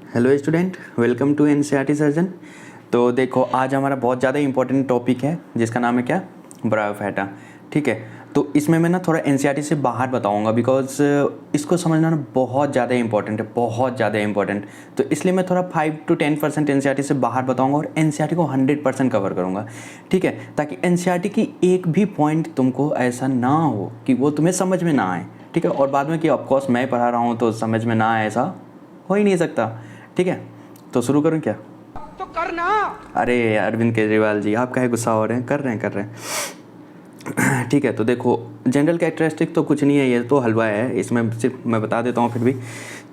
Hello student, welcome to NCERT surgeon. तो देखो, आज हमारा बहुत ज़्यादा इंपॉर्टेंट टॉपिक है जिसका नाम है क्या, ब्रायोफाइटा। ठीक है, तो इसमें मैं ना थोड़ा एनसीईआरटी से बाहर बताऊंगा बिकॉज इसको समझना ना बहुत ज़्यादा इंपॉर्टेंट है, बहुत ज़्यादा इंपॉर्टेंट। तो इसलिए मैं थोड़ा 5 to 10% एनसीईआरटी से बाहर बताऊंगा और एनसीईआरटी को 100% कवर करूंगा। ठीक है, ताकि एनसीईआरटी की एक भी पॉइंट तुमको ऐसा ना हो कि वो तुम्हें समझ में ना आए। ठीक है, और बाद में कि ऑफकोर्स मैं पढ़ा रहा हूँ तो समझ में ना आए, ऐसा हो ही नहीं सकता। ठीक है, तो शुरू करूं क्या? तो करना। अरे अरविंद केजरीवाल जी, आप काहे गुस्सा हो रहे हैं? कर रहे हैं। ठीक है, तो देखो, जनरल कैरेक्टरिस्टिक तो कुछ नहीं है, ये तो हलवा है, इसमें सिर्फ मैं बता देता हूँ फिर भी।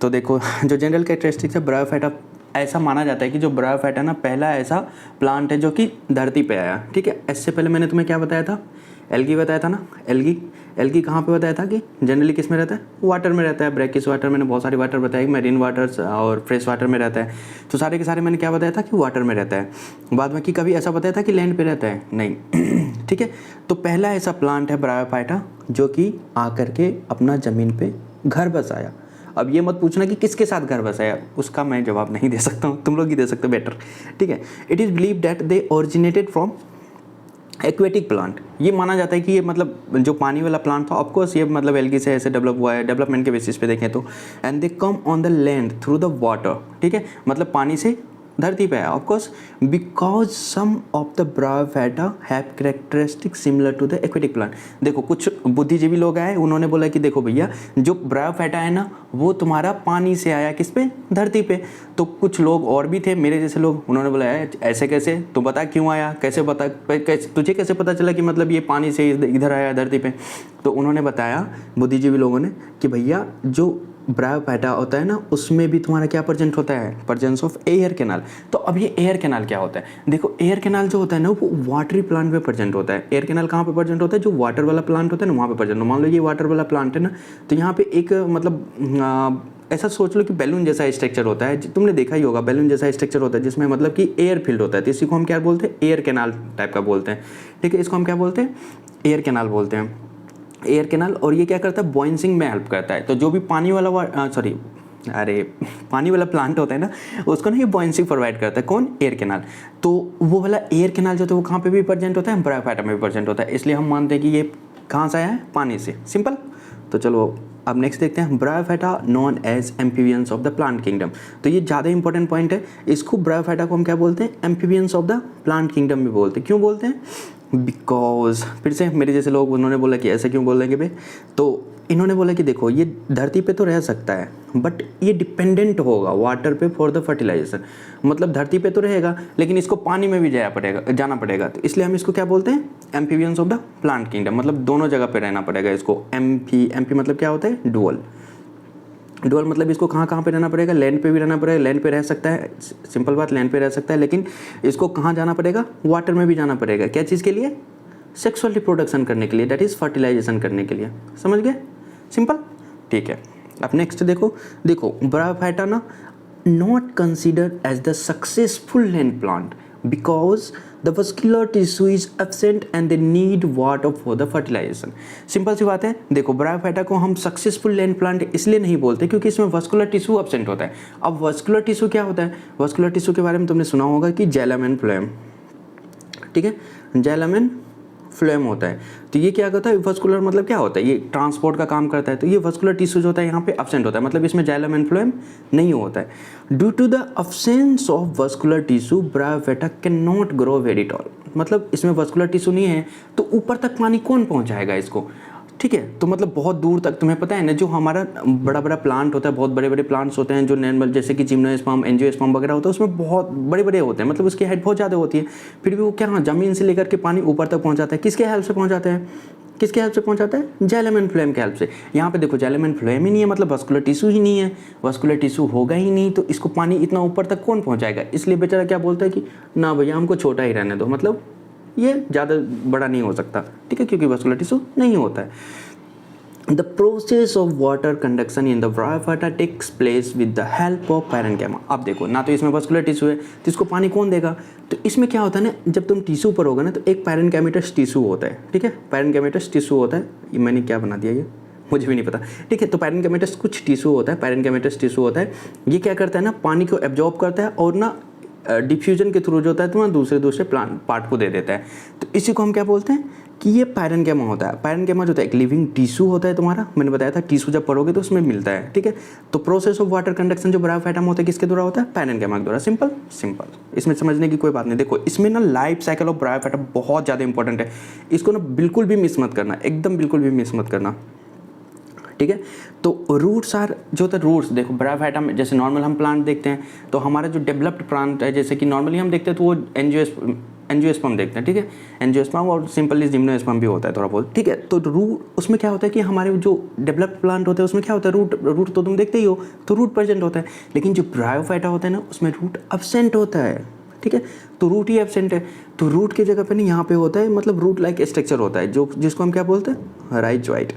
तो देखो, जो जनरल कैरेक्टरिस्टिक्स है ब्रायोफाइटा, ऐसा माना जाता है कि जो ब्रायोफाइटा ना पहला ऐसा प्लांट है जो कि धरती पे आया। ठीक है, इससे पहले मैंने तुम्हें क्या बताया था? एल्गी बताया था ना। एल्गी कहाँ पे बताया था कि जनरली किस में रहता है? वाटर में रहता है, ब्रैकिश वाटर। मैंने बहुत सारी वाटर बताया, मैरीन वाटर्स और फ्रेश वाटर में रहता है। तो सारे के सारे मैंने क्या बताया था कि वाटर में रहता है। बाद में कि कभी ऐसा बताया था कि लैंड पे रहता है? नहीं। ठीक है, तो पहला ऐसा प्लांट है ब्रायोफाइटा जो कि आकर के अपना ज़मीन पे घर बसाया। अब ये मत पूछना कि किसके साथ घर बसाया, उसका मैं जवाब नहीं दे सकता हूँ, तुम लोग ही दे सकते हो बेटर। ठीक है, it is believe that they originated from aquatic plant. ये माना जाता है कि ये मतलब जो पानी वाला प्लांट था, ऑफकोर्स ये मतलब एल्गी से ऐसे डेवलप हुआ है, डेवलपमेंट के बेसिस पे देखें तो। And they come on the land through the water. ठीक है, मतलब पानी से धरती पे है, of course because some of the bryophyta have characteristic similar to the aquatic plant. देखो, कुछ बुद्धिजीवी लोग आए, उन्होंने बोला कि देखो भैया, जो ब्रायोफाइटा है ना वो तुम्हारा पानी से आया, किस पे? धरती पे। तो कुछ लोग और भी थे मेरे जैसे लोग, उन्होंने बोला ऐसे कैसे, तू बता क्यों आया, कैसे बता, तुझे कैसे पता चला कि मतलब ये पानी से इधर आया धरती पे? तो उन्होंने बताया, बुद्धिजीवी लोगों ने, कि भैया जो ब्रायोफाइटा होता है ना, उसमें भी तुम्हारा क्या प्रेजेंट होता है? Presence of air canal. तो अब ये एयर कैनाल क्या होता है? देखो, एयर कैनाल जो होता है ना वो वाटरी प्लांट पे प्रेजेंट होता है। एयर कैनाल कहाँ पे प्रेजेंट होता है? जो वाटर वाला प्लांट होता है ना वहाँ पे प्रेजेंट। मान लो ये वाटर वाला प्लांट है ना, तो यहाँ पे एक मतलब ऐसा सोच लो कि बैलून जैसा स्ट्रक्चर होता है, तुमने देखा ही होगा, बैलून जैसा स्ट्रक्चर होता है जिसमें मतलब कि एयर फील्ड होता है। तो इसी को हम क्या बोलते हैं? एयर कैनाल टाइप का बोलते हैं। ठीक है, इसको हम क्या बोलते हैं? एयर कैनाल बोलते हैं, एयर कैनाल। और ये क्या करता है? बॉइंसिंग में हेल्प करता है। तो जो भी पानी वाला पानी वाला प्लांट होता है ना, उसको ना ये बॉइंसिंग प्रोवाइड करता है। कौन? Air canal. तो वो वाला एयर कैनाल जो होता है वो कहाँ पे भी प्रेजेंट होता है? ब्रायोफाइटा में भी प्रेजेंट होता है। इसलिए हम मानते हैं कि ये कहाँ से आया है? पानी से। सिंपल। तो चलो अब नेक्स्ट देखते हैं, bryophyta known as amphibians of the plant kingdom. तो ये ज़्यादा इंपॉर्टेंट पॉइंट है। इसको ब्रायोफाइटा को हम क्या बोलते हैं? Amphibians of the plant kingdom भी बोलते हैं। क्यों बोलते हैं? बिकॉज फिर से मेरे जैसे लोग, उन्होंने बोला कि ऐसे क्यों बोल देंगे भाई? तो इन्होंने बोला कि देखो, ये धरती पे तो रह सकता है बट ये डिपेंडेंट होगा वाटर पे फॉर द फर्टिलाइजेशन। मतलब धरती पे तो रहेगा लेकिन इसको पानी में भी जाना पड़ेगा। तो इसलिए हम इसको क्या बोलते हैं? Amphibians of the plant kingdom. मतलब दोनों जगह पे रहना पड़ेगा इसको। एम्फी मतलब क्या होता है? डुअल। डुअल मतलब इसको कहाँ कहाँ पे रहना पड़ेगा? लैंड पे भी रहना पड़ेगा, लैंड पे रह सकता है, सिंपल बात, लैंड पे रह सकता है, लेकिन इसको कहाँ जाना पड़ेगा? वाटर में भी जाना पड़ेगा। क्या चीज़ के लिए? सेक्सुअल रिप्रोडक्शन करने के लिए, दैट इज़ फर्टिलाइजेशन करने के लिए। समझ गए? सिंपल। ठीक है, अब नेक्स्ट देखो ब्रायोफाइटा ना not considered as the successful land plant because the vascular tissue is absent and they need water for the fertilization. Simple सी बात है। देखो, ब्रायोफाइटा को हम सक्सेसफुल लैंड प्लांट इसलिए नहीं बोलते क्योंकि इसमें वस्कुलर टिश्यू एब्सेंट होता है। अब वस्कुलर टिश्यू क्या होता है? वस्कुलर टिश्यू के बारे में तुमने सुना होगा कि जाइलम एंड फ्लोएम। ठीक है, जाइलम एंड फ्लोएम होता है। तो ये क्या करता है? वस्कुलर मतलब क्या होता है? ये ट्रांसपोर्ट का काम करता है। तो ये वस्कुलर टिश्यू जो होता है यहाँ पे एब्सेंट होता है, मतलब इसमें जाइलम एंड फ्लोएम नहीं होता है। Due to the absence of vascular tissue bryophyta can not grow very tall. मतलब इसमें वस्कुलर टिश्यू नहीं है तो ऊपर तक पानी कौन पहुँचाएगा इसको? ठीक है, तो मतलब बहुत दूर तक, तुम्हें पता है ना, जो हमारा बड़ा बड़ा प्लांट होता है, बहुत बड़े बड़े प्लांट्स होते हैं जो नॉर्मल जैसे कि जिम्नोस्पर्म, एंजियोस्पर्म वगैरह होता है, उसमें बहुत बड़े बड़े होते हैं, मतलब उसकी हाइट बहुत ज़्यादा होती है। फिर भी वो क्या, ज़मीन से लेकर के पानी ऊपर तक पहुँचाता है। किसके हेल्प से पहुँचाता है? किसके हेल्प से पहुँचाता है? जाइलम एंड फ्लोएम के हेल्प से। यहाँ पे देखो, जाइलम एंड फ्लोएम ही नहीं है, मतलब वस्कुलर टिश्यू ही नहीं है। वस्कुलर टिश्यू होगा ही नहीं तो इसको पानी इतना ऊपर तक कौन पहुँचाएगा? इसलिए बेचारा क्या बोलता है कि ना भैया, हमको छोटा ही रहने दो, मतलब ये ज़्यादा बड़ा नहीं हो सकता। ठीक है, क्योंकि वस्कुलर टिश्यू नहीं होता है। The process of water conduction in the bryophyta takes place with the help of parenchyma। अब देखो, ना तो इसमें वस्कुलर टिश्यू है तो इसको पानी कौन देगा? तो इसमें क्या होता है ना, जब तुम टिश्यू पर होगा ना तो एक पैरेन्काइमेटस टिश्यू होता है। ठीक है, पैरेन्काइमेटस टिश्यू होता है। ये मैंने क्या बना दिया, ये मुझे भी नहीं पता, ठीक है। तो पैरेन्काइमेटस कुछ टिश्यू होता है, पैरेन्काइमेटस टिश्यू होता है, ये क्या करता है ना, पानी को एब्जॉर्ब करता है और ना डिफ्यूजन के थ्रू जो होता है तो दूसरे प्लांट पार्ट को दे देता है। तो इसी को हम क्या बोलते हैं कि ये पैरेन्काइमा होता है। पैरेन्काइमा जो होता है एक लिविंग टिश्यू होता है तुम्हारा, मैंने बताया था टिश्यू जब पढ़ोगे तो उसमें मिलता है, ठीक है। तो प्रोसेस ऑफ वाटर कंडक्शन जो ब्रायोफाइटम होता है किसके द्वारा होता है, पैरेन्काइमा के द्वारा। सिंपल, इसमें समझने की कोई बात नहीं। देखो इसमें ना लाइफ साइकिल ऑफ ब्रायोफाइटम बहुत ज़्यादा इंपॉर्टेंट है, इसको ना बिल्कुल भी मिस मत करना, एकदम बिल्कुल भी मिस मत करना, ठीक है। तो रूट्स आर जो होता है रूट्स, देखो ब्रायोफाइटा में जैसे नॉर्मल हम प्लांट देखते हैं तो हमारा जो डेवलप्ड प्लांट है जैसे कि नॉर्मली हम देखते हैं तो वो एंजियोस्पर्म देखते हैं, ठीक है। एंजियोस्पर्म और सिंपली जिम्नोस्पर्म भी होता है थोड़ा बहुत, ठीक है। तो रूट उसमें क्या होता है कि हमारे जो डेवलप्ड प्लांट होते हैं उसमें क्या होता है, रूट तो तुम देखते ही हो, तो रूट प्रेजेंट होता है। लेकिन जो ब्रायोफाइटा होता है ना उसमें रूट एब्सेंट होता है, ठीक है। तो रूट ही एब्सेंट है, तो रूट की जगह पे ना यहाँ पे होता है मतलब रूट लाइक स्ट्रक्चर होता है जो जिसको हम क्या बोलते हैं, राइजोइड।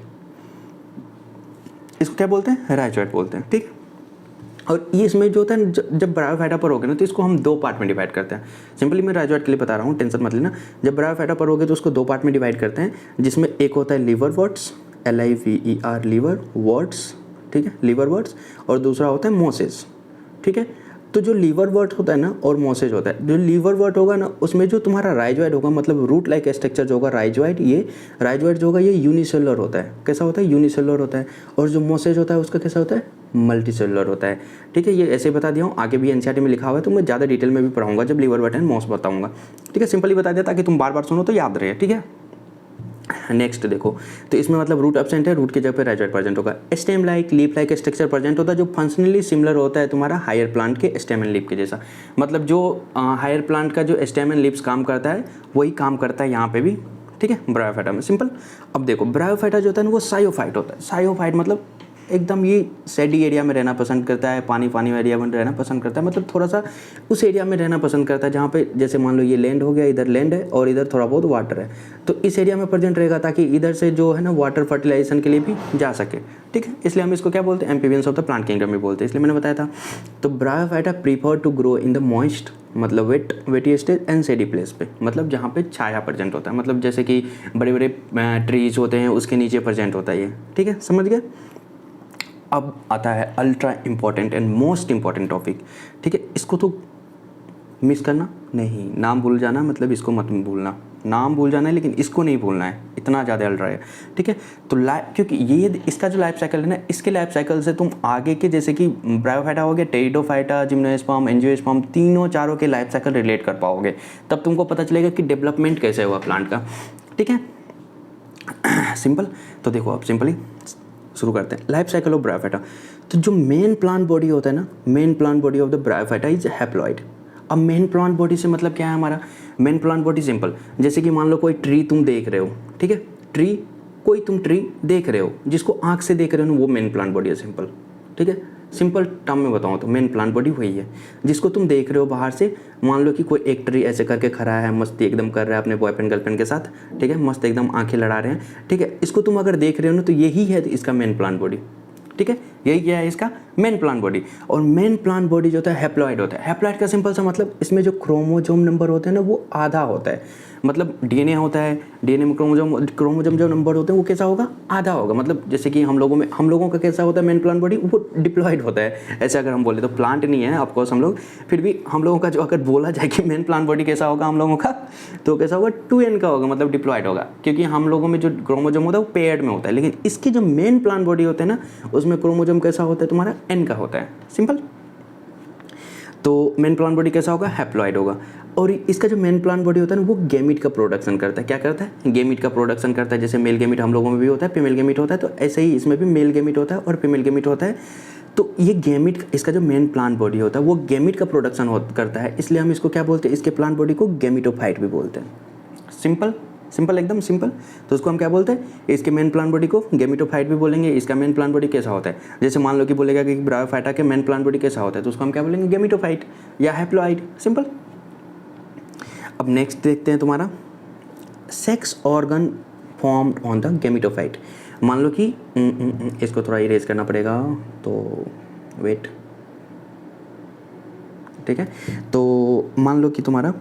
इसको क्या बोलते हैं, राइजोइड बोलते हैं, ठीक। और ये इसमें जो होता है जब ब्रायोफाइटा पर होगे ना तो इसको हम दो पार्ट में डिवाइड करते हैं। सिंपली मैं राइजोइड के लिए बता रहा हूँ, टेंशन मत लेना। जब ब्रायोफाइटा पर होगे तो उसको दो पार्ट में डिवाइड करते हैं, जिसमें एक होता है लिवरवर्ट्स, LIVER लिवर वर्ट्स, ठीक है, लिवरवर्ट्स, और दूसरा होता है मोसेस, ठीक है। तो जो लीवरवर्ट होता है ना और मोसेज होता है, जो लीवरवर्ट होगा ना उसमें जो तुम्हारा राइजोइड होगा मतलब रूट लाइक स्ट्रक्चर जो होगा राइजोइड, ये राइजोइड जो होगा ये यूनिसेलुलर होता है। कैसा होता है, यूनिसेलुलर होता है। और जो मोसेज होता है उसका कैसा होता है, मल्टीसेलुलर होता है, ठीक है। ये ऐसे बता दिया हूँ, आगे भी NCERT में लिखा हुआ है तो मैं ज़्यादा डिटेल में भी पढ़ाऊंगा जब लीवरवर्ट एंड मोस बताऊँगा, ठीक है। सिंपली बता दिया ताकि तुम बार बार सुनो तो याद रहे, ठीक है। नेक्स्ट देखो, तो इसमें मतलब रूट एब्सेंट है, रूट की जगह पे राइजोइड प्रेजेंट होगा। Stem like leaf like structure present होता है जो फंक्शनली सिमिलर होता है तुम्हारा हायर प्लांट के स्टेम एंड लीफ के जैसा। मतलब जो हायर प्लांट का जो स्टेम एंड लीव्स काम करता है वही काम करता है यहाँ पे भी, ठीक है, ब्रायोफाइटा में। सिंपल। अब देखो ब्रायोफाइटा जो होता है ना वो साइयोफाइट होता है। साइयोफाइट मतलब एकदम ये सैडी एरिया में रहना पसंद करता है, पानी एरिया में रहना पसंद करता है, मतलब थोड़ा सा उस एरिया में रहना पसंद करता है जहाँ पे जैसे मान लो ये लैंड हो गया, इधर लैंड है और इधर थोड़ा बहुत वाटर है, तो इस एरिया में प्रेजेंट रहेगा ताकि इधर से जो है ना वाटर फर्टिलाइजेशन के लिए भी जा सके, ठीक है। इसलिए हम इसको क्या बोलते हैं, amphibians of the plant kingdom में बोलते हैं, इसलिए मैंने बताया था। तो bryophyta prefer to grow in the moist मतलब wetty stage and shady place पे, मतलब जहाँ पे छाया प्रेजेंट होता है, मतलब जैसे कि बड़े बड़े ट्रीज होते हैं उसके नीचे प्रेजेंट होता है ये, ठीक है, समझ गए। अब आता है ultra important and most important topic, ठीक है। इसको तो मिस करना नहीं, नाम भूल जाना, मतलब इसको मत भूलना, नाम भूल जाना है लेकिन इसको नहीं भूलना है, इतना ज़्यादा अल्ट्रा है, ठीक है। तो क्योंकि ये इसका जो लाइफ साइकिल है ना, इसके लाइफ साइकिल से तुम आगे के जैसे कि ब्रायोफाइटा हो गया, टेरिडोफाइटा, जिम्नोस्पर्म, एंजियोस्पर्म, तीनों चारों के लाइफ साइकिल रिलेट कर पाओगे, तब तुमको पता चलेगा कि डेवलपमेंट कैसे हुआ प्लांट का, ठीक है। सिंपल। तो देखो अब सिंपली शुरू करते हैं लाइफ साइकिल ऑफ ब्रायोफाइटा। तो जो मेन प्लांट बॉडी होता है ना, main plant body of the bryophyta is haploid. अब मेन प्लांट बॉडी से मतलब क्या है हमारा, मेन प्लांट बॉडी सिंपल, जैसे कि मान लो कोई ट्री तुम देख रहे हो, ठीक है, कोई तुम ट्री देख रहे हो जिसको आँख से देख रहे हो ना, वो मेन प्लांट बॉडी है, सिंपल, ठीक है। सिंपल टर्म में बताऊँ तो मेन प्लांट बॉडी वही है जिसको तुम देख रहे हो बाहर से। मान लो कि कोई एक ट्री ऐसे करके खड़ा है, मस्ती एकदम कर रहा है अपने बॉयफ्रेंड गर्लफ्रेंड के साथ, ठीक है, मस्त एकदम आंखें लड़ा रहे हैं, ठीक है। इसको तुम अगर देख रहे हो ना तो यही है इसका मेन प्लांट बॉडी, ठीक है, यही क्या है इसका मेन प्लांट बॉडी। और मेन प्लांट बॉडी जो होता है हैप्लॉइड होता है। हैप्लॉइड का सिंपल सा मतलब इसमें जो क्रोमोजोम नंबर होते हैं ना वो आधा होता है, मतलब DNA होता है, DNA में क्रोमोजोम जो नंबर होते हैं वो कैसा होगा, आधा होगा। मतलब जैसे कि हम लोगों का कैसा होता है मेन प्लांट बॉडी, वो डिप्लॉइड होता है, ऐसे अगर हम बोले तो प्लांट नहीं है ऑफकोर्स हम लोग, फिर भी हम लोगों का जो अगर बोला जाए कि मेन प्लांट बॉडी कैसा होगा हम लोगों का, तो कैसा होगा 2n का होगा, मतलब डिप्लॉइड होगा, क्योंकि हम लोगों में जो क्रोमोजोम होता है वो पेयर्ड में होता है। लेकिन इसकी जो मेन प्लांट बॉडी होता है ना उसमें क्रोमोजोम कैसा होता है तुम्हारा, n का होता है, सिंपल। तो मेन प्लांट बॉडी कैसा होगा, हैप्लॉइड होगा। और इसका जो मेन प्लांट बॉडी होता है ना वो गेमिट का प्रोडक्शन करता है। क्या करता है, गेमिट का प्रोडक्शन करता है। जैसे मेल गेमिट हम लोगों में भी होता है, फीमेल गेमिट होता है, तो ऐसे ही इसमें भी मेल गेमिट होता है और फीमेल गेमिट होता है। तो ये गेमिट, इसका जो मेन प्लांट बॉडी होता है वो गेमिट का प्रोडक्शन करता है, इसलिए हम इसको क्या बोलते हैं, इसके प्लांट बॉडी को गेमिटोफाइट भी बोलते हैं। सिंपल, एकदम सिंपल। तो उसको हम क्या बोलते हैं, इसके मेन प्लांट बॉडी को गेमिटोफाइट भी बोलेंगे। इसका मेन प्लांट बॉडी कैसा होता है, जैसे मान लो कि बोलेगा कि ब्रायोफाइटा के मेन प्लांट बॉडी कैसा होता है, तो उसको हम क्या बोलेंगे, गेमिटोफाइट या हैप्लॉइड, सिंपल। अब नेक्स्ट देखते हैं तुम्हारा sex organ formed on the gametophyte. मान लो कि इसको थोड़ा इरेज करना पड़ेगा, तो वेट, ठीक है। तो मान लो कि तुम्हारा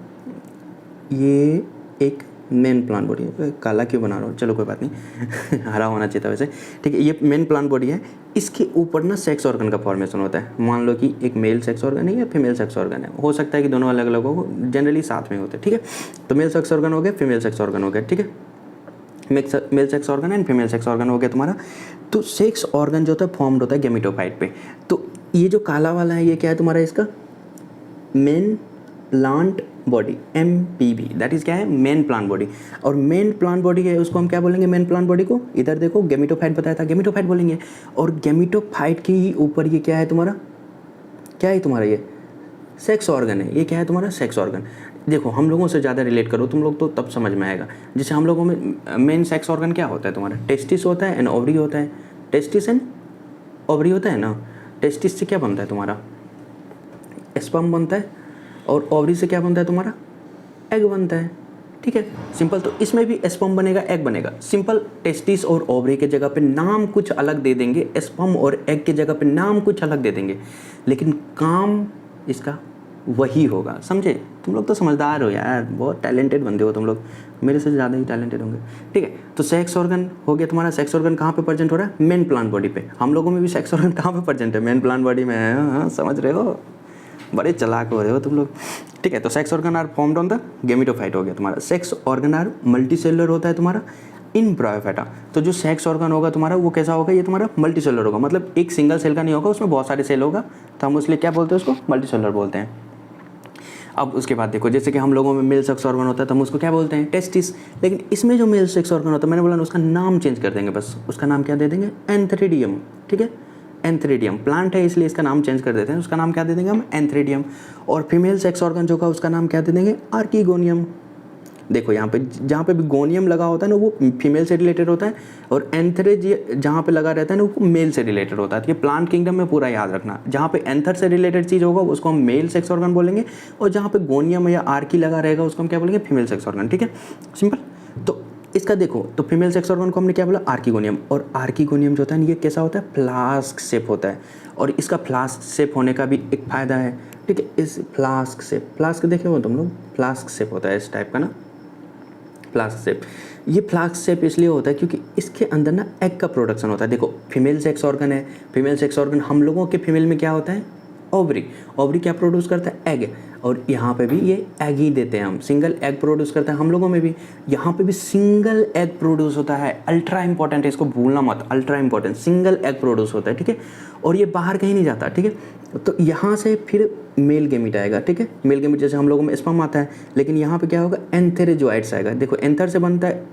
ये एक मेन प्लांट बॉडी है, काला क्यों बना रहा हूँ, चलो कोई बात नहीं हरा होना चाहिए था वैसे, ठीक है। ये मेन प्लांट बॉडी है, इसके ऊपर ना सेक्स ऑर्गन का फॉर्मेशन होता है। मान लो कि एक मेल सेक्स ऑर्गन है या फीमेल सेक्स ऑर्गन है, हो सकता है कि दोनों अलग अलग हो, जनरली साथ में होते हैं, ठीक है। तो मेल सेक्स ऑर्गन हो गया, फीमेल सेक्स ऑर्गन हो गया, ठीक है। Mail sex organ and female sex organ हो गया तुम्हारा। तो सेक्स ऑर्गन जो होता है फॉर्म्ड होता है गेमिटोफाइट पे। तो ये जो काला वाला है ये क्या है तुम्हारा, इसका main plant body, MPB, that is क्या है, मेन प्लांट बॉडी। और मेन प्लांट बॉडी है उसको हम क्या बोलेंगे, मेन प्लांट बॉडी को, इधर देखो गेमिटोफाइट बताया था, गेमिटोफाइट बोलेंगे। और गेमिटोफाइट के ही ऊपर ये क्या है तुम्हारा, क्या है तुम्हारा, ये सेक्स ऑर्गन है। ये क्या है तुम्हारा, सेक्स ऑर्गन। देखो हम लोगों से ज़्यादा रिलेट करो तुम लोग तो तब समझ में आएगा। जैसे हम लोगों में मेन सेक्स ऑर्गन क्या होता है तुम्हारा, टेस्टिस होता है एंड ओवरी होता है, टेस्टिस एंड ओवरी होता है ना। टेस्टिस से क्या बनता है तुम्हारा, स्पर्म बनता है, और ओवरी से क्या बनता है तुम्हारा, एग बनता है, ठीक है, सिंपल। तो इसमें भी स्पर्म बनेगा, एग बनेगा, सिंपल। टेस्टिस और ओवरी के जगह पे नाम कुछ अलग दे देंगे, स्पर्म और एग के जगह पे नाम कुछ अलग दे देंगे, लेकिन काम इसका वही होगा, समझे। तुम लोग तो समझदार हो यार, बहुत टैलेंटेड बंदे हो तुम लोग, मेरे से ज़्यादा ही टैलेंटेड होंगे, ठीक है। तो सेक्स ऑर्गन हो गया तुम्हारा। सेक्स ऑर्गन कहाँ पे प्रेजेंट हो रहा है, मेन प्लांट बॉडी पे। हम लोगों में भी सेक्स ऑर्गन कहाँ पे प्रेजेंट है, मेन प्लांट बॉडी में है। हाँ, समझ रहे हो, बड़े चालाक हो रहे हो तुम लोग, ठीक है। तो sex organ are formed on the gametophyte हो गया तुम्हारा। सेक्स ऑर्गन आर मल्टीसेलुलर होता है तुम्हारा इन ब्रायोफाइटा। तो जो सेक्स ऑर्गन होगा तुम्हारा वो कैसा होगा, ये तुम्हारा मल्टीसेलुलर होगा, मतलब एक सिंगल सेल का नहीं होगा, उसमें बहुत सारे सेल होगा, तो हम उसलिए क्या बोलते हैं, उसको मल्टीसेलुलर बोलते हैं। अब उसके बाद देखो, जैसे कि हम लोगों में मेल सेक्स ऑर्गन होता है तो हम उसको क्या बोलते हैं, टेस्टिस। लेकिन इसमें जो मेल सेक्स ऑर्गन होता है, मैंने बोला ना, उसका नाम चेंज कर देंगे बस, उसका नाम क्या दे देंगे, एंथ्रेडियम, ठीक है। एंथ्रेडियम प्लांट है इसलिए इसका नाम चेंज कर देते हैं, उसका नाम क्या दे देंगे हम, एंथ्रेडियम। और फीमेल सेक्स ऑर्गन जो होगा उसका नाम क्या दे देंगे, आर्कीगोनियम। देखो यहाँ पे जहाँ पे भी गोनियम लगा होता है ना वो फीमेल से रिलेटेड होता है, और एंथरेज जहाँ पे लगा रहता है ना वो मेल से रिलेटेड होता है। तो ये प्लांट किंगडम में पूरा याद रखना, जहाँ पे एंथर से रिलेटेड चीज़ होगा उसको हम मेल सेक्स ऑर्गन बोलेंगे, और जहाँ पे गोनियम या आर्की लगा रहेगा उसको हम क्या बोलेंगे, फीमेल सेक्स ऑर्गन, ठीक है, सिंपल। तो इसका देखो, तो फीमेल सेक्स ऑर्गन को हमने क्या बोला, आर्कीगोनियम। और आर्कीगोनियम जो होता है ये कैसा होता है, फ्लास्क शेप होता है, और इसका फ्लास्क शेप होने का भी एक फ़ायदा है, ठीक है। इस फ्लास्क शेप, फ्लास्क देखे हो तुम लोग, फ्लास्क शेप होता है इस टाइप का ना, फ्लास्क शेप। ये फ्लास्क शेप इसलिए होता है क्योंकि इसके अंदर ना एग का प्रोडक्शन होता है। देखो फीमेल सेक्स ऑर्गन है, फीमेल सेक्स ऑर्गन हम लोगों के फीमेल में क्या होता है, ओवरी। ओवरी क्या प्रोड्यूस करता है, एग। और यहाँ पे भी ये एग ही देते हैं हम, सिंगल एग प्रोड्यूस करता है हम लोगों में भी। यहाँ पे भी सिंगल एग प्रोड्यूस होता है, अल्ट्रा इंपॉर्टेंट है, इसको भूलना मत, ultra important, single egg produce होता है, ठीक है। और ये बाहर कहीं नहीं जाता, ठीक है। तो यहाँ से फिर मेल गेमिट आएगा, ठीक है। मेल गेमिट जैसे हम लोगों में स्पर्म आता है, लेकिन यहाँ पे क्या होगा, एंथेरोजोइट्स आएगा। देखो एंथर से बनता है,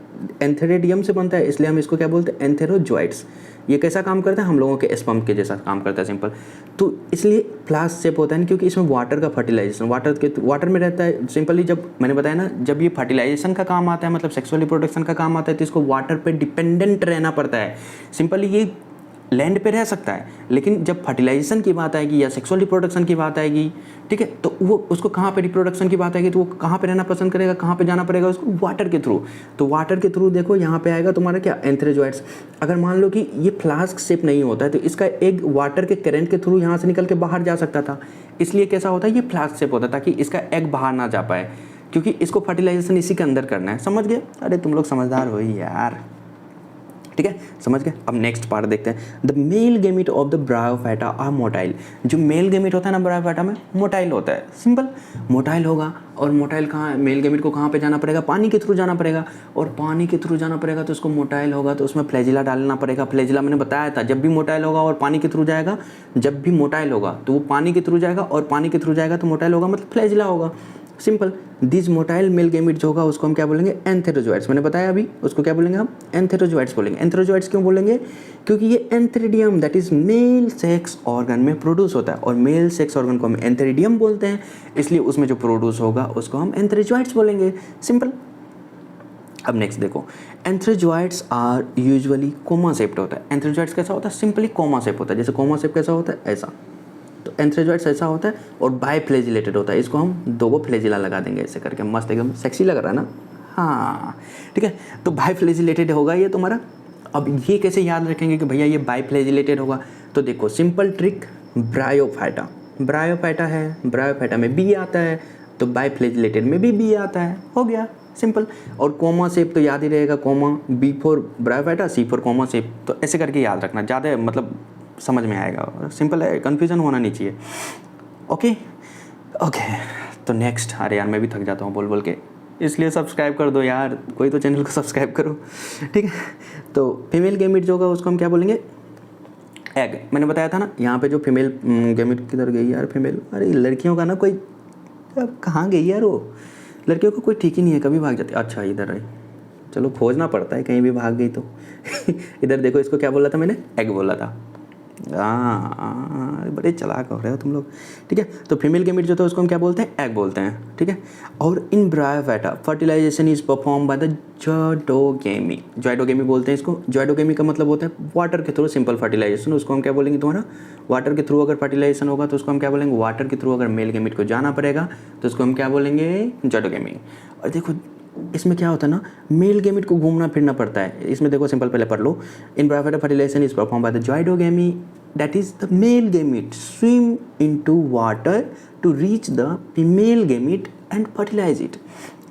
एंथेरेडियम से बनता है, इसलिए हम इसको क्या बोलते हैं, एंथेरोजोइट्स। ये कैसा काम करता है, हम लोगों के स्पर्म के जैसा काम करता है, सिंपल। तो इसलिए फ्लास्क शेप होता है क्योंकि इसमें वाटर का फर्टिलाइजेशन वाटर में रहता है। सिंपली जब मैंने बताया ना, जब ये फर्टिलाइजेशन का काम आता है, मतलब सेक्सुअल रिप्रोडक्शन का काम आता है, तो इसको वाटर पे डिपेंडेंट रहना पड़ता है। सिंपली ये लैंड पे रह सकता है, लेकिन जब फर्टिलाइजेशन की बात आएगी या सेक्सुअल रिप्रोडक्शन की बात आएगी, ठीक है, तो वो उसको कहाँ पे रिप्रोडक्शन की बात आएगी तो वो कहाँ पे रहना पसंद करेगा, कहाँ पे जाना पड़ेगा उसको, वाटर के थ्रू। तो वाटर के थ्रू देखो यहाँ पे आएगा तुम्हारा क्या, एंथ्रेजोइट्स। अगर मान लो कि ये फ्लास्क शेप नहीं होता है तो इसका एग वाटर के करंट के थ्रू यहाँ से निकल के बाहर जा सकता था, इसलिए कैसा होता है, ये फ्लास्क शेप होता है ताकि इसका एग बाहर ना जा पाए, क्योंकि इसको फर्टिलाइजेशन इसी के अंदर करना है। समझ गए, अरे तुम लोग समझदार हो ही यार, ठीक है, समझ गए। अब नेक्स्ट पार्ट देखते हैं, the male gamete of the bryophyta are motile. जो मेल गेमिट होता है ना ब्रायोफाइटा में, मोटाइल होता है, सिंपल मोटाइल होगा। और मोटाइल कहाँ है, मेल गेमिट को कहाँ पे जाना पड़ेगा, पानी के थ्रू जाना पड़ेगा, और पानी के थ्रू जाना पड़ेगा तो उसको मोटाइल होगा, तो उसमें फ्लैजिला डालना पड़ेगा। फ्लैजिला मैंने बताया था, जब भी मोटाइल होगा और पानी के थ्रू जाएगा, जब भी मोटाइल होगा तो वो पानी के थ्रू जाएगा, और पानी के थ्रू जाएगा तो मोटाइल होगा, मतलब फ्लैजिला होगा, simple. This motile male gamete जो होगा उसको हम क्या बोलेंगे, एंथेरोजोइट्स। मैंने बताया अभी, उसको क्या बोलेंगे हम, एंथेरोजोइट्स बोलेंगे। एंथेरोजोइट्स क्यों बोलेंगे, क्योंकि ये antheridium that is male sex organ में प्रोड्यूस होता है, और मेल सेक्स ऑर्गन को हम एंथ्रेडियम बोलते हैं, इसलिए उसमें जो प्रोड्यूस होगा उसको हम एंथेरोजोइट्स बोलेंगे, सिंपल। अब नेक्स्ट देखो, एंथ्रेजोइट्स आर यूजुअली कोमा शेप्ड होता है। एंथ्रेजोइट्स कैसा होता है, सिंपली कोमा शेप होता है। जैसे कोमा शेप कैसा होता है, ऐसा। तो एंथ्रेजोइट्स ऐसा होता है और बाइफ्लैजिलेटेड होता है। इसको हम दो फ्लैजिला लगा देंगे ऐसे करके, मस्त एकदम सेक्सी लग रहा है ना, हाँ ठीक है। तो बाइफ्लैजिलेटेड होगा ये तुम्हारा। अब ये कैसे याद रखेंगे कि भैया ये बाइफ्लैजिलेटेड होगा, तो देखो सिंपल ट्रिक, ब्रायोफाइटा। ब्रायोफाइटा है, ब्रायोफाइटा में बी आता है, तो बाइफ्लैजिलेटेड में भी बी आता है, हो गया सिंपल। और कोमा शेप तो याद ही रहेगा, comma, B for bryophyta, C for comma shape, तो ऐसे करके याद रखना, ज़्यादा मतलब समझ में आएगा, सिंपल है, कन्फ्यूज़न होना नहीं चाहिए। ओके ओके, तो नेक्स्ट, अरे यार मैं भी थक जाता हूँ बोल बोल के, इसलिए सब्सक्राइब कर दो यार, कोई तो चैनल को सब्सक्राइब करो, ठीक है। तो फीमेल गैमीट जो होगा उसको हम क्या बोलेंगे, एग। मैंने बताया था ना यहाँ पे जो फीमेल गैमीट, किधर गई यार फीमेल, अरे लड़कियों का ना कोई, अब कहाँ गई यार वो, लड़कियों को कोई ठीक ही नहीं है, कभी भाग जाती है। अच्छा इधर आई, चलो खोजना पड़ता है, कहीं भी भाग गई तो इधर देखो, इसको क्या बोला था मैंने, एग बोला था। बड़े चालाक हो रहे हो तुम लोग, ठीक है। तो फीमेल गैमीट जो था उसको हम क्या बोलते हैं, एग बोलते हैं, ठीक है। और in bryophyta fertilization is perform by the zygogamy, zygogamy बोलते हैं इसको। ज़ाइगोगेमी का मतलब होता है वाटर के थ्रू सिंपल फर्टिलाइजेशन, उसको हम क्या बोलेंगे तुम्हारा, वाटर के थ्रू अगर फर्टिलाइजेशन होगा तो उसको हम क्या बोलेंगे, वाटर के थ्रू। अगर मेल गैमीट को जाना पड़ेगा तो उसको हम क्या बोलेंगे, ज़ाइगोगेमी। और देखो इसमें क्या होता है ना, मेल गैमीट को घूमना फिरना पड़ता है। इसमें देखो सिंपल पहले पढ़ लो, in bryophyta fertilization is perform by the zygogamy, that is the male gamete swim into water to reach the female gamete and fertilize it.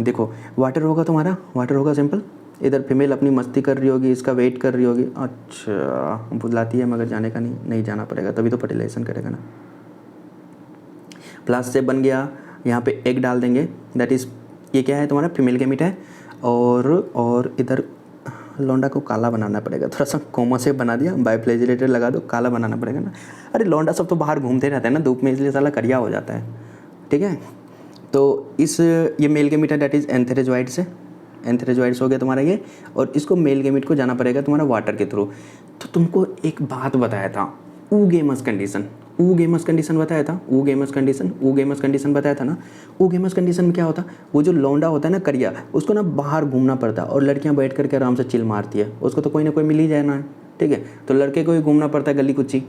देखो वाटर होगा तुम्हारा, वाटर होगा सिंपल, इधर फीमेल अपनी मस्ती कर रही होगी, इसका वेट कर रही होगी, अच्छा बुलाती है मगर जाने का नहीं जाना पड़ेगा, तभी तो फर्टिलाइजेशन करेगा ना। प्लस से बन गया, यहाँ पे एग डाल देंगे, दैट इज़, ये क्या है तुम्हारा, फीमेल गैमीट है। और इधर लौंडा को काला बनाना पड़ेगा, थोड़ा सा कोमा से बना दिया, बाइफ्लैजिलेटेड लगा दो, काला बनाना पड़ेगा ना। अरे लौंडा सब तो बाहर घूमते रहते हैं ना धूप में, इसलिए साला करिया हो जाता है, ठीक है। तो ये मेल गैमीट है, दैट इज़ एंथेरेजॉइड से, एंथेरेजॉइड्स हो गया तुम्हारा ये। और इसको मेल गैमीट को जाना पड़ेगा तुम्हारा वाटर के थ्रू। तो तुमको एक बात बताया था, ऊगेमस कंडीशन, ऊगेमस कंडीशन बताया था, ऊगेमस कंडीशन बताया था ना। ऊगेमस कंडीशन में क्या होता, वो जो लौंडा होता है ना करिया, उसको ना बाहर घूमना पड़ता है, और लड़कियां बैठ करके आराम से चिल मारती है, उसको तो कोई ना कोई मिल ही जाए ना, ठीक है। तो लड़के को ही घूमना पड़ता है गली कुची,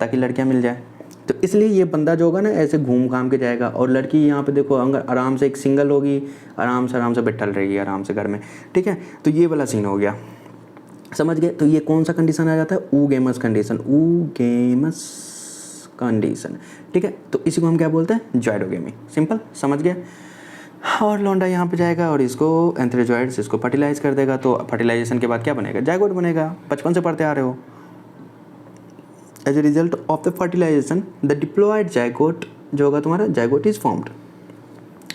ताकि लड़कियां मिल जाए। तो इसलिए ये बंदा जो होगा ना ऐसे घूम घाम के जाएगा, और लड़की यहाँ पे देखो आराम से एक सिंगल होगी, आराम से बैठल रहेगी आराम से घर में, ठीक है। तो ये वाला सीन हो गया, समझ गए। तो ये कौन सा कंडीशन आ जाता है, ऊगेमस कंडीशन, ऊगेमस कंडीशन, ठीक है। तो इसी को हम क्या बोलते हैं, ज़ाइगोगेमी, सिंपल, समझ गए। और लौंडा यहाँ पे जाएगा और इसको एंथेरेजॉइड्स इसको फर्टिलाइज कर देगा, तो फर्टिलाइजेशन के बाद क्या बनेगा, जाइगोट बनेगा, बचपन से पढ़ते आ रहे हो। As a result of the fertilization the diploid zygote जो होगा तुम्हारा, जाइगोट इज फॉर्म्ड।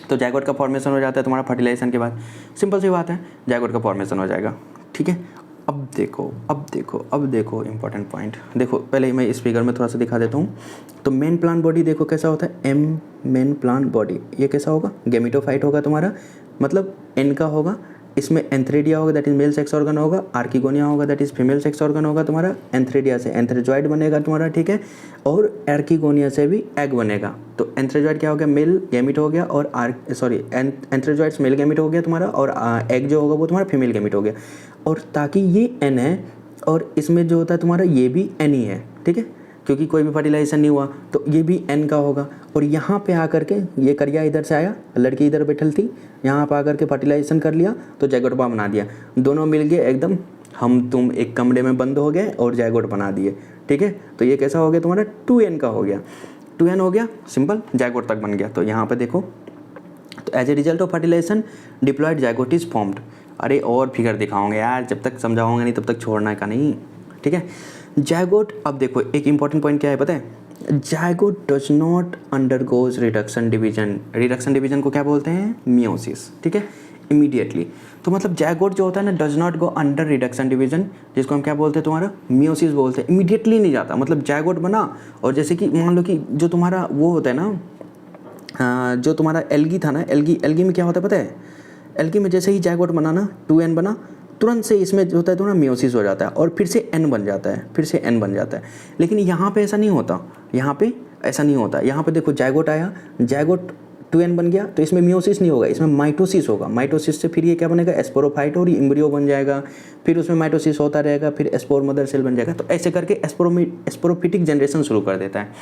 तो जाइगोट का फॉर्मेशन हो जाता है तुम्हारा फर्टिलाइजेशन के बाद, सिंपल सी बात है, जाइगोट का फॉर्मेशन हो जाएगा, ठीक है। अब देखो इंपॉर्टेंट पॉइंट देखो, पहले मैं इस फिगर में थोड़ा सा दिखा देता हूँ। तो मेन प्लांट बॉडी देखो कैसा होता है, एम मेन प्लांट बॉडी, ये कैसा होगा, गैमेटोफाइट होगा तुम्हारा, मतलब एन का होगा, इसमें एंथ्रेडिया होगा, that is male sex organ होगा, आर्किगोनिया होगा, that is female sex organ होगा तुम्हारा, एंथ्रेडिया से एंथ्रेजॉइड बनेगा तुम्हारा, ठीक है। और आर्किगोनिया से भी एग बनेगा। तो एंथ्रेजॉइड क्या हो गया, मेल गैमिट हो गया, और एंथ्रेजॉइड्स मेल गैमिट हो गया तुम्हारा, और एग जो होगा वो तुम्हारा फीमेल गैमिट हो गया। और ताकि ये एन है और इसमें जो होता है तुम्हारा ये भी एन ही है, ठीक है, क्योंकि कोई भी फर्टिलाइजेशन नहीं हुआ तो ये भी एन का होगा। और यहाँ पे आकर के ये करिया इधर से आया, लड़की इधर बैठल थी, यहाँ पे आकर के फर्टिलाइजेशन कर लिया तो जाइगोट बना दिया, दोनों मिल गए एकदम, हम तुम एक कमरे में बंद हो गए और जाइगोट बना दिए, ठीक है। तो ये कैसा हो गया तुम्हारा, 2n का हो गया, 2n हो गया, सिंपल जाइगोट तक बन गया। तो यहाँ पे देखो, तो as a result of fertilization diploid zygote is formed. अरे और फिगर दिखाओगे यार, जब तक समझाओगे नहीं तब तक छोड़ना का नहीं, ठीक है। जाइगोट, अब देखो एक इंपॉर्टेंट पॉइंट क्या है पता है, zygote does not undergoes reduction division. Reduction division को क्या बोलते हैं, मियोसिस, ठीक है, इमीडिएटली। तो मतलब जाइगोट जो होता है ना, does not go under reduction division, जिसको हम क्या बोलते हैं तुम्हारा, मियोसिस बोलते हैं, इमीडिएटली नहीं जाता। मतलब जाइगोट बना, और जैसे कि मान लो कि जो तुम्हारा वो होता है ना, जो तुम्हारा एल्गी था ना, एल्गी में क्या होता है पता है, एल्गी में जैसे ही जाइगोट बना ना, 2n बना, तुरंत से इसमें जो होता है तुम्हारा मियोसिस हो जाता है, और फिर से n बन जाता है, फिर से n बन जाता है। लेकिन यहाँ पे ऐसा नहीं होता, यहाँ पे ऐसा नहीं होता। यहाँ पे देखो जाइगोट आया, जाइगोट 2n बन गया, तो इसमें मियोसिस नहीं होगा, इसमें माइटोसिस होगा। माइटोसिस से फिर ये क्या बनेगा, एस्पोरोफाइट और एम्ब्रियो बन जाएगा, फिर उसमें माइटोसिस होता रहेगा, फिर एस्पोर मदर सेल बन जाएगा। तो ऐसे करके एस्पोरोफिटिक जनरेशन शुरू कर देता है,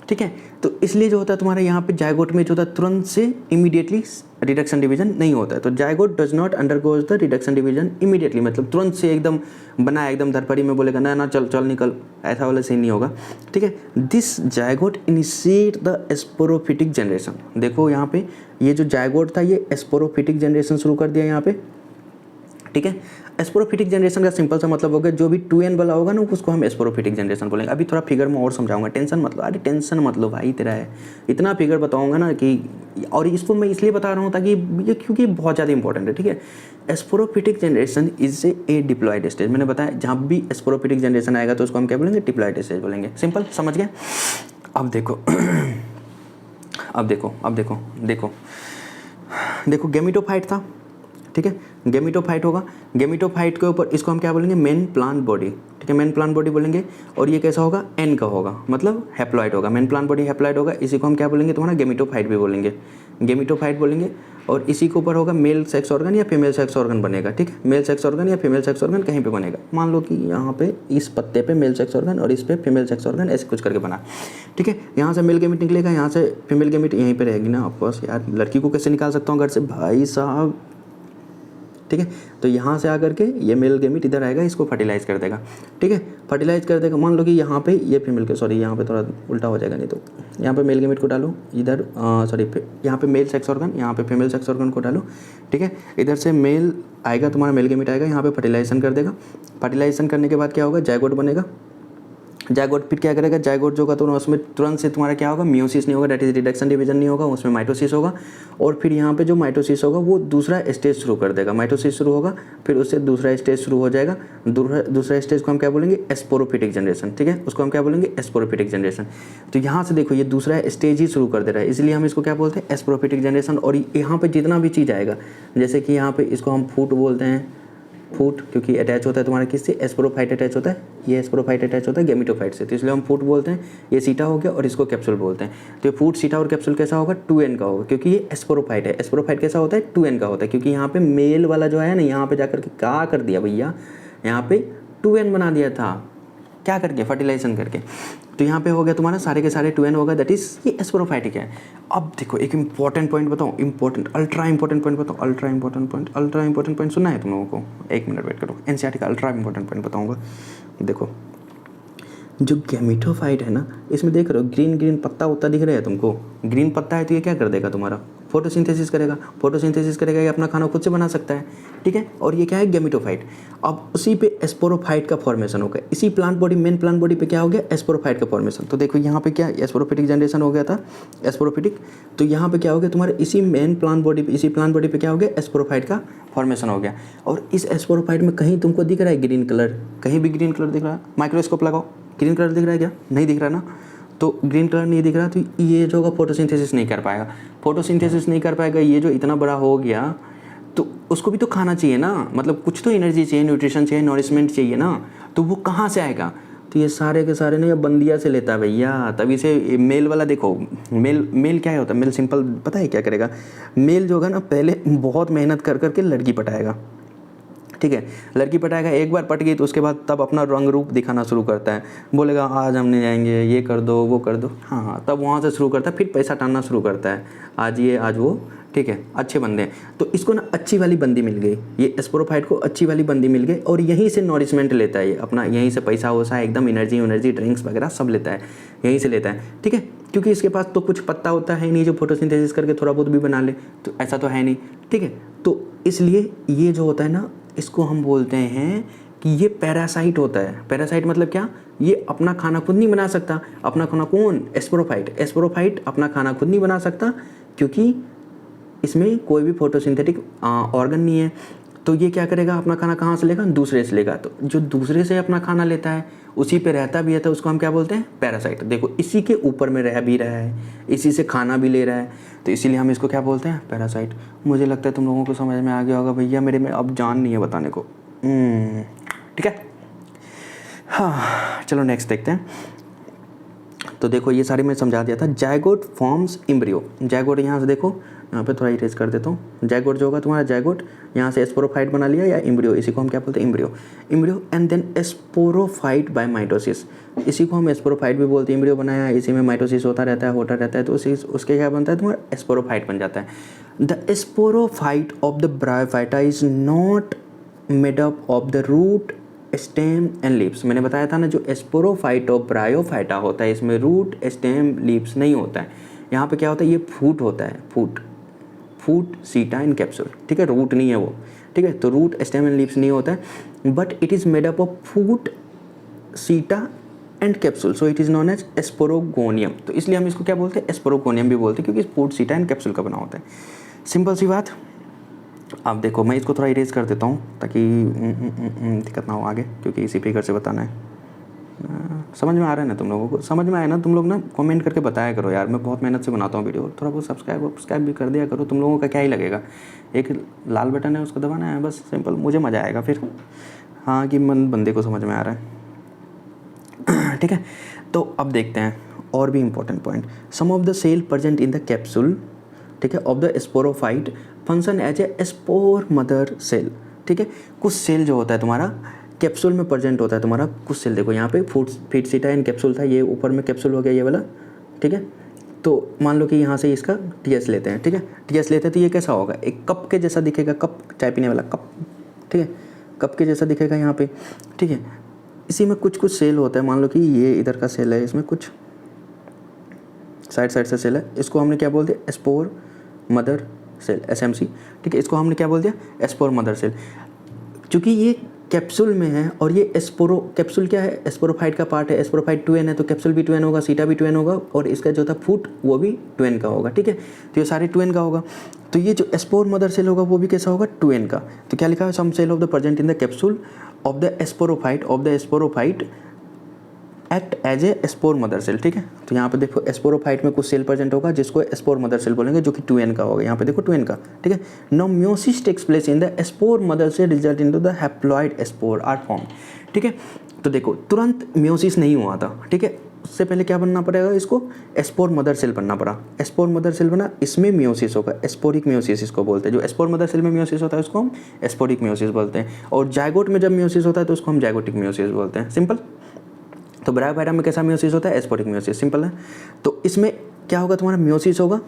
ठीक है। तो इसलिए जो होता है तुम्हारा यहाँ पे जाइगोट में जो होता है तुरंत से इमीडिएटली रिडक्शन डिवीजन नहीं होता है। तो zygote does not undergoes the reduction division immediately, मतलब तुरंत से एकदम बना एकदम धरपड़ी में बोलेगा ना ना चल चल निकल, ऐसा वाला सीन नहीं होगा, ठीक है। This zygote initiate the sporophytic generation. देखो यहाँ पे ये जो जायगोट था ये स्पोरोफिटिक जनरेशन शुरू कर दिया यहाँ पे, ठीक है। स्पोरोफिटिक जनरेशन का सिंपल सा मतलब होगा जो भी 2n वाला होगा ना उसको हम स्पोरोफिटिक जनरेशन बोलेंगे। अभी थोड़ा फिगर में और समझाऊंगा, टेंशन मतलब, अरे टेंशन मतलब भाई तेरा है, इतना फिगर बताऊंगा ना कि, और इसको मैं इसलिए बता रहा हूँ ताकि ये क्योंकि बहुत ज़्यादा इंपॉर्टेंट है, ठीक है। Sporophytic generation is a diploid stage. मैंने बताया जहाँ भी स्पोरोफिटिक जनरेशन आएगा तो उसको हम क्या बोलेंगे, डिप्लॉयड स्टेज बोलेंगे। सिंपल समझ गए। अब देखो देखो गेमिटोफाइट था, ठीक है। गेमिटोफाइट होगा, गेमिटोफाइट के ऊपर इसको हम क्या बोलेंगे, मेन प्लांट बॉडी, ठीक है, मेन प्लांट बॉडी बोलेंगे। और ये कैसा होगा, एन का होगा, मतलब हैप्लॉइड होगा, मेन प्लांट बॉडी हैप्लॉइड होगा, इसी को हम क्या बोलेंगे, तुम्हारा गेमिटोफाइट भी बोलेंगे, गेमिटोफाइट बोलेंगे। और इसी के ऊपर होगा मेल सेक्स ऑर्गन या फीमेल सेक्स ऑर्गन बनेगा, ठीक है। मेल सेक्स ऑर्गन या फीमेल सेक्स ऑर्गन कहीं पे बनेगा, मान लो कि यहाँ पे इस पत्ते पे मेल सेक्स ऑर्गन और इस पे फीमेल सेक्स ऑर्गन, ऐसे कुछ करके बना, ठीक है। यहाँ से मेल गेमिट निकलेगा, यहाँ से फीमेल गेमिट यहीं पे रहेगी ना। ऑफकोर्स यार लड़की को कैसे निकाल सकता हूँ घर से भाई साहब, ठीक है। तो यहाँ से आकर के ये मेल गेमिट इधर आएगा, इसको फर्टिलाइज कर देगा, ठीक है, फर्टिलाइज कर देगा। मान लो कि यहाँ पे ये फीमेल के, सॉरी यहाँ पे थोड़ा उल्टा हो जाएगा, नहीं तो यहाँ पे मेल गेमिट को डालो इधर, सॉरी यहाँ पे मेल सेक्स ऑर्गन, यहाँ पे फीमेल सेक्स ऑर्गन को डालो, ठीक है। इधर से मेल आएगा, तुम्हारा मेल गेमिट आएगा, यहाँ पे फर्टिलाइजेशन कर देगा। फर्टिलाइजेशन करने के बाद क्या होगा, जायगोट बनेगा। जायगोट फिर क्या करेगा, जायगोट जो होगा तो उसमें तुरंत से तुम्हारा क्या होगा, मियोसिस नहीं होगा, डेट इज रिडक्शन डिवीजन नहीं होगा, उसमें माइटोसिस होगा। और फिर यहाँ पे जो माइटोसिस होगा वो दूसरा स्टेज शुरू कर देगा, माइटोसिस शुरू होगा, फिर उससे दूसरा स्टेज शुरू हो जाएगा। दूसरा स्टेज को हम क्या बोलेंगे, स्पोरोफिटिक जनरेशन, ठीक है, उसको हम क्या बोलेंगे, स्पोरोफिटिक जनरेशन। तो यहाँ से देखो ये दूसरा स्टेज ही शुरू कर दे रहा है, इसलिए हम इसको क्या बोलते हैं, स्पोरोफिटिक जनरेशन। और यहाँ पे जितना भी चीज़ आएगा, जैसे कि यहाँ पे इसको हम फूट बोलते हैं, फूट क्योंकि अटैच होता है तुम्हारा किससे, स्पोरोफाइट अटैच होता है, ये स्पोरोफाइट अटैच होता है गेमिटोफाइट से, तो इसलिए हम फूट बोलते हैं। ये सीटा हो गया और इसको कैप्सूल बोलते हैं। तो ये फूट, सीटा और कैप्सूल कैसा होगा, 2n का होगा, क्योंकि ये स्पोरोफाइट है। स्पोरोफाइट कैसा होता है, 2n का होता है, क्योंकि यहाँ पे मेल वाला जो है ना, यहाँ पे जाकर के क्या कर दिया भैया, यहाँ पे 2n बना दिया था, क्या करके, फर्टिलाइजेशन करके। तो यहाँ पे हो गया तुम्हारा सारे के सारे 2n होगा, दैट इज ये स्पोरोफाइटिक है। अब देखो एक इंपॉर्टेंट पॉइंट बताऊँ, इंपॉर्टेंट अल्ट्रा इंपॉर्टेंट पॉइंट बताऊँ, अल्ट्रा इंपॉर्टेंट पॉइंट सुना है तुम लोगों को, एक मिनट वेट करो, एनसीईआरटी का अल्ट्रा इंपॉर्टेंट पॉइंट बताऊँगा। देखो जो गेमिटोफाइट है ना, इसमें देख रहे हो ग्रीन ग्रीन पत्ता उत्ता दिख रहा है तुमको, ग्रीन पत्ता है तो ये क्या कर देगा, तुम्हारा फोटोसिंथेसिस करेगा, फोटोसिंथेसिस करेगा, ये अपना खाना खुद से बना सकता है, ठीक है। और ये क्या है, गेमिटोफाइट। अब उसी पे स्पोरोफाइट का फॉर्मेशन हो गया, इसी plant body, main plant body पे क्या हो गया, स्पोरोफाइट का फॉर्मेशन। तो देखो यहाँ पे क्या स्पोरोफिटिक जनरेशन हो गया था, स्पोरोफिटिक। तो यहाँ पे क्या हो गया तुम्हारे, इसी मेन प्लांट बॉडी पे, इसी प्लांट बॉडी पे क्या हो गया, स्पोरोफाइट का फॉर्मेशन हो गया। और इस स्पोरोफाइट में कहीं तुमको दिख रहा है ग्रीन कलर, कहीं भी ग्रीन कलर दिख रहा है, माइक्रोस्कोप लगाओ, ग्रीन कलर दिख रहा है क्या, नहीं दिख रहा ना। तो ग्रीन कलर नहीं दिख रहा, तो ये जो होगा फोटोसिंथेसिस नहीं कर पाएगा, फोटोसिंथेसिस नहीं कर पाएगा। ये जो इतना बड़ा हो गया तो उसको भी तो खाना चाहिए ना, मतलब कुछ तो एनर्जी चाहिए, न्यूट्रिशन चाहिए, नॉरिशमेंट चाहिए ना, तो वो कहाँ से आएगा। तो ये सारे के सारे ना ये बंदिया से लेता है भैया, तभी से मेल वाला देखो, मेल क्या होता है, मेल सिंपल पता है क्या करेगा, मेल जो होगा ना पहले बहुत मेहनत कर करके लड़की पटाएगा, ठीक है, लड़की पटाएगा, एक बार पट गई तो उसके बाद तब अपना रंग रूप दिखाना शुरू करता है, बोलेगा आज हम नहीं जाएंगे, ये कर दो वो कर दो, हाँ तब वहाँ से शुरू करता है, फिर पैसा टानना शुरू करता है, आज ये आज वो, ठीक है, अच्छे बंदे हैं। तो इसको ना अच्छी वाली बंदी मिल गई, ये स्पोरोफाइट को अच्छी वाली बंदी मिल गई, और यहीं से नॉरिशमेंट लेता है ये अपना, यहीं से पैसा वैसा एकदम एनर्जी ड्रिंक्स वगैरह सब लेता है, यहीं से लेता है, ठीक है। क्योंकि इसके पास तो कुछ पत्ता होता है नहीं जो फोटोसिंथेसिस करके थोड़ा बहुत भी बना ले, तो ऐसा तो है नहीं, ठीक है। तो इसलिए ये जो होता है ना, इसको हम बोलते हैं कि ये पैरासाइट होता है। पैरासाइट मतलब क्या, ये अपना खाना खुद नहीं बना सकता। अपना खाना कौन, स्पोरोफाइट अपना खाना खुद नहीं बना सकता, क्योंकि इसमें कोई भी फोटोसिंथेटिक ऑर्गन नहीं है। तो ये क्या करेगा, अपना खाना कहाँ से लेगा, दूसरे से लेगा। तो जो दूसरे से अपना खाना लेता है, उसी पे रहता भी है, तो उसको हम क्या बोलते हैं, पैरासाइट। देखो इसी के ऊपर में रह भी रहा है, इसी से खाना भी ले रहा है, तो इसीलिए हम इसको क्या बोलते हैं, पैरासाइट। मुझे लगता है तुम लोगों को समझ में आ गया होगा भैया, मेरे में अब जान नहीं है बताने को, ठीक है। हाँ चलो नेक्स्ट देखते हैं। तो देखो ये सारी मैं समझा दिया था। जायगोट फॉर्म्स एम्ब्रियो, जायगोट यहाँ से देखो, यहाँ पे थोड़ा इरेज कर देता हूँ। जायगोट जो होगा तुम्हारा, जायगोट यहाँ से स्पोरोफाइट बना लिया या एम्ब्रियो, इसी को हम क्या बोलते हैं, embryo and then sporophyte by mitosis, इसी को हम स्पोरोफाइट भी बोलते हैं। एम्ब्रियो बनाया, इसी में माइटोसिस होता रहता है, तो उसके क्या बनता है, तुम्हारा स्पोरोफाइट बन जाता है। The sporophyte of the bryophyta is not made up of the root, stem and leaves. मैंने बताया था ना, जो स्पोरोफाइट ऑफ ब्रायोफाइटा होता है इसमें रूट, स्टेम, लीव्स नहीं होता है। यहाँ पे क्या होता है, ये फूट होता है, फूट सीटा इन कैप्सूल, ठीक है, रूट नहीं है वो, ठीक है। तो रूट, स्टेम एंड लीव्स नहीं होता है, but it is made up of foot, seta and capsule, so it is known as sporogonium. तो इसलिए हम इसको क्या बोलते हैं, स्पोरोगोनियम भी बोलते हैं, क्योंकि फूट, सीटा एंड कैप्सूल का बना होता है। सिंपल सी बात। अब देखो मैं इसको थोड़ा इरेज कर देता हूँ ताकि दिक्कत ना हो आगे, क्योंकि इसी फिगर से बताना है। समझ में आ रहा है ना तुम लोगों को? समझ में आया ना? तुम लोग ना कमेंट करके बताया करो यार, मैं बहुत मेहनत से बनाता हूँ वीडियो, थोड़ा बहुत सब्सक्राइब भी कर दिया करो। तुम लोगों का क्या ही लगेगा, एक लाल बटन है उसको दबाना है बस, सिंपल, मुझे मज़ा आएगा फिर, हाँ कि मन बंदे को समझ में आ रहा है। ठीक है, तो अब देखते हैं और भी important point. Some of the cell present in the capsule, ठीक है, of the sporophyte function as a spore mother cell. ठीक है, कुछ सेल जो होता है तुम्हारा कैप्सूल में प्रेजेंट होता है तुम्हारा, कुछ सेल देखो यहाँ पे फीट सीटा इन कैप्सूल था, ये ऊपर में कैप्सूल हो गया ये वाला, ठीक है। तो मान लो कि यहाँ से इसका टीएस लेते हैं, ठीक है, टीएस लेते हैं तो ये कैसा होगा, एक कप के जैसा दिखेगा, कप चाय पीने वाला कप, ठीक है, कप के जैसा दिखेगा यहाँ पे, ठीक है। इसी में कुछ कुछ सेल होता है, मान लो कि ये इधर का सेल है, इसमें कुछ साइड से सेल है, इसको हमने क्या बोल दिया, स्पोर मदर सेल, SMC, ठीक है, इसको हमने क्या बोल दिया, स्पोर मदर सेल। क्योंकि ये कैप्सूल में है और ये स्पोरो, कैप्सूल क्या है, स्पोरोफाइट का पार्ट है, स्पोरोफाइट 2n है, तो कैप्सूल भी 2n होगा, सीटा भी 2n होगा, और इसका जो था फूट वो भी 2n का होगा, ठीक है। तो ये सारे 2n का होगा, तो ये जो स्पोर मदर सेल होगा वो भी कैसा होगा, 2n का। तो क्या लिखा है, some cell of the present in the capsule of the sporophyte act as a spore mother cell, ठीक है। तो यहाँ पे देखो स्पोरोफाइट में कुछ सेल प्रेजेंट होगा जिसको स्पोर मदर सेल बोलेंगे, जो कि 2n का होगा, यहाँ पे देखो 2n का, ठीक है। No meiosis takes place in the spore mother cell result into the haploid spore are form, ठीक है। तो देखो तुरंत म्योसिस नहीं हुआ था, ठीक है, उससे पहले क्या बनना पड़ेगा, इसको स्पोर मदर सेल बनना पड़ा, स्पोर मदर सेल बना, इसमें म्योसिस होगा, स्पोरिक म्योसिस इसको बोलते हैं। जो स्पोर मदर सेल में म्योसिस होता है उसको हम स्पोरिक म्योसिस बोलते हैं, और जायगोट में जब म्योसिस होता है तो उसको हम जायगोटिक म्योसिस बोलते हैं, सिंपल। तो ब्रायोफाइटा में कैसा म्योसिस होता है, स्पोरिक म्योसिस, सिंपल है। तो इसमें क्या होगा, तुम्हारा म्योसिस होगा,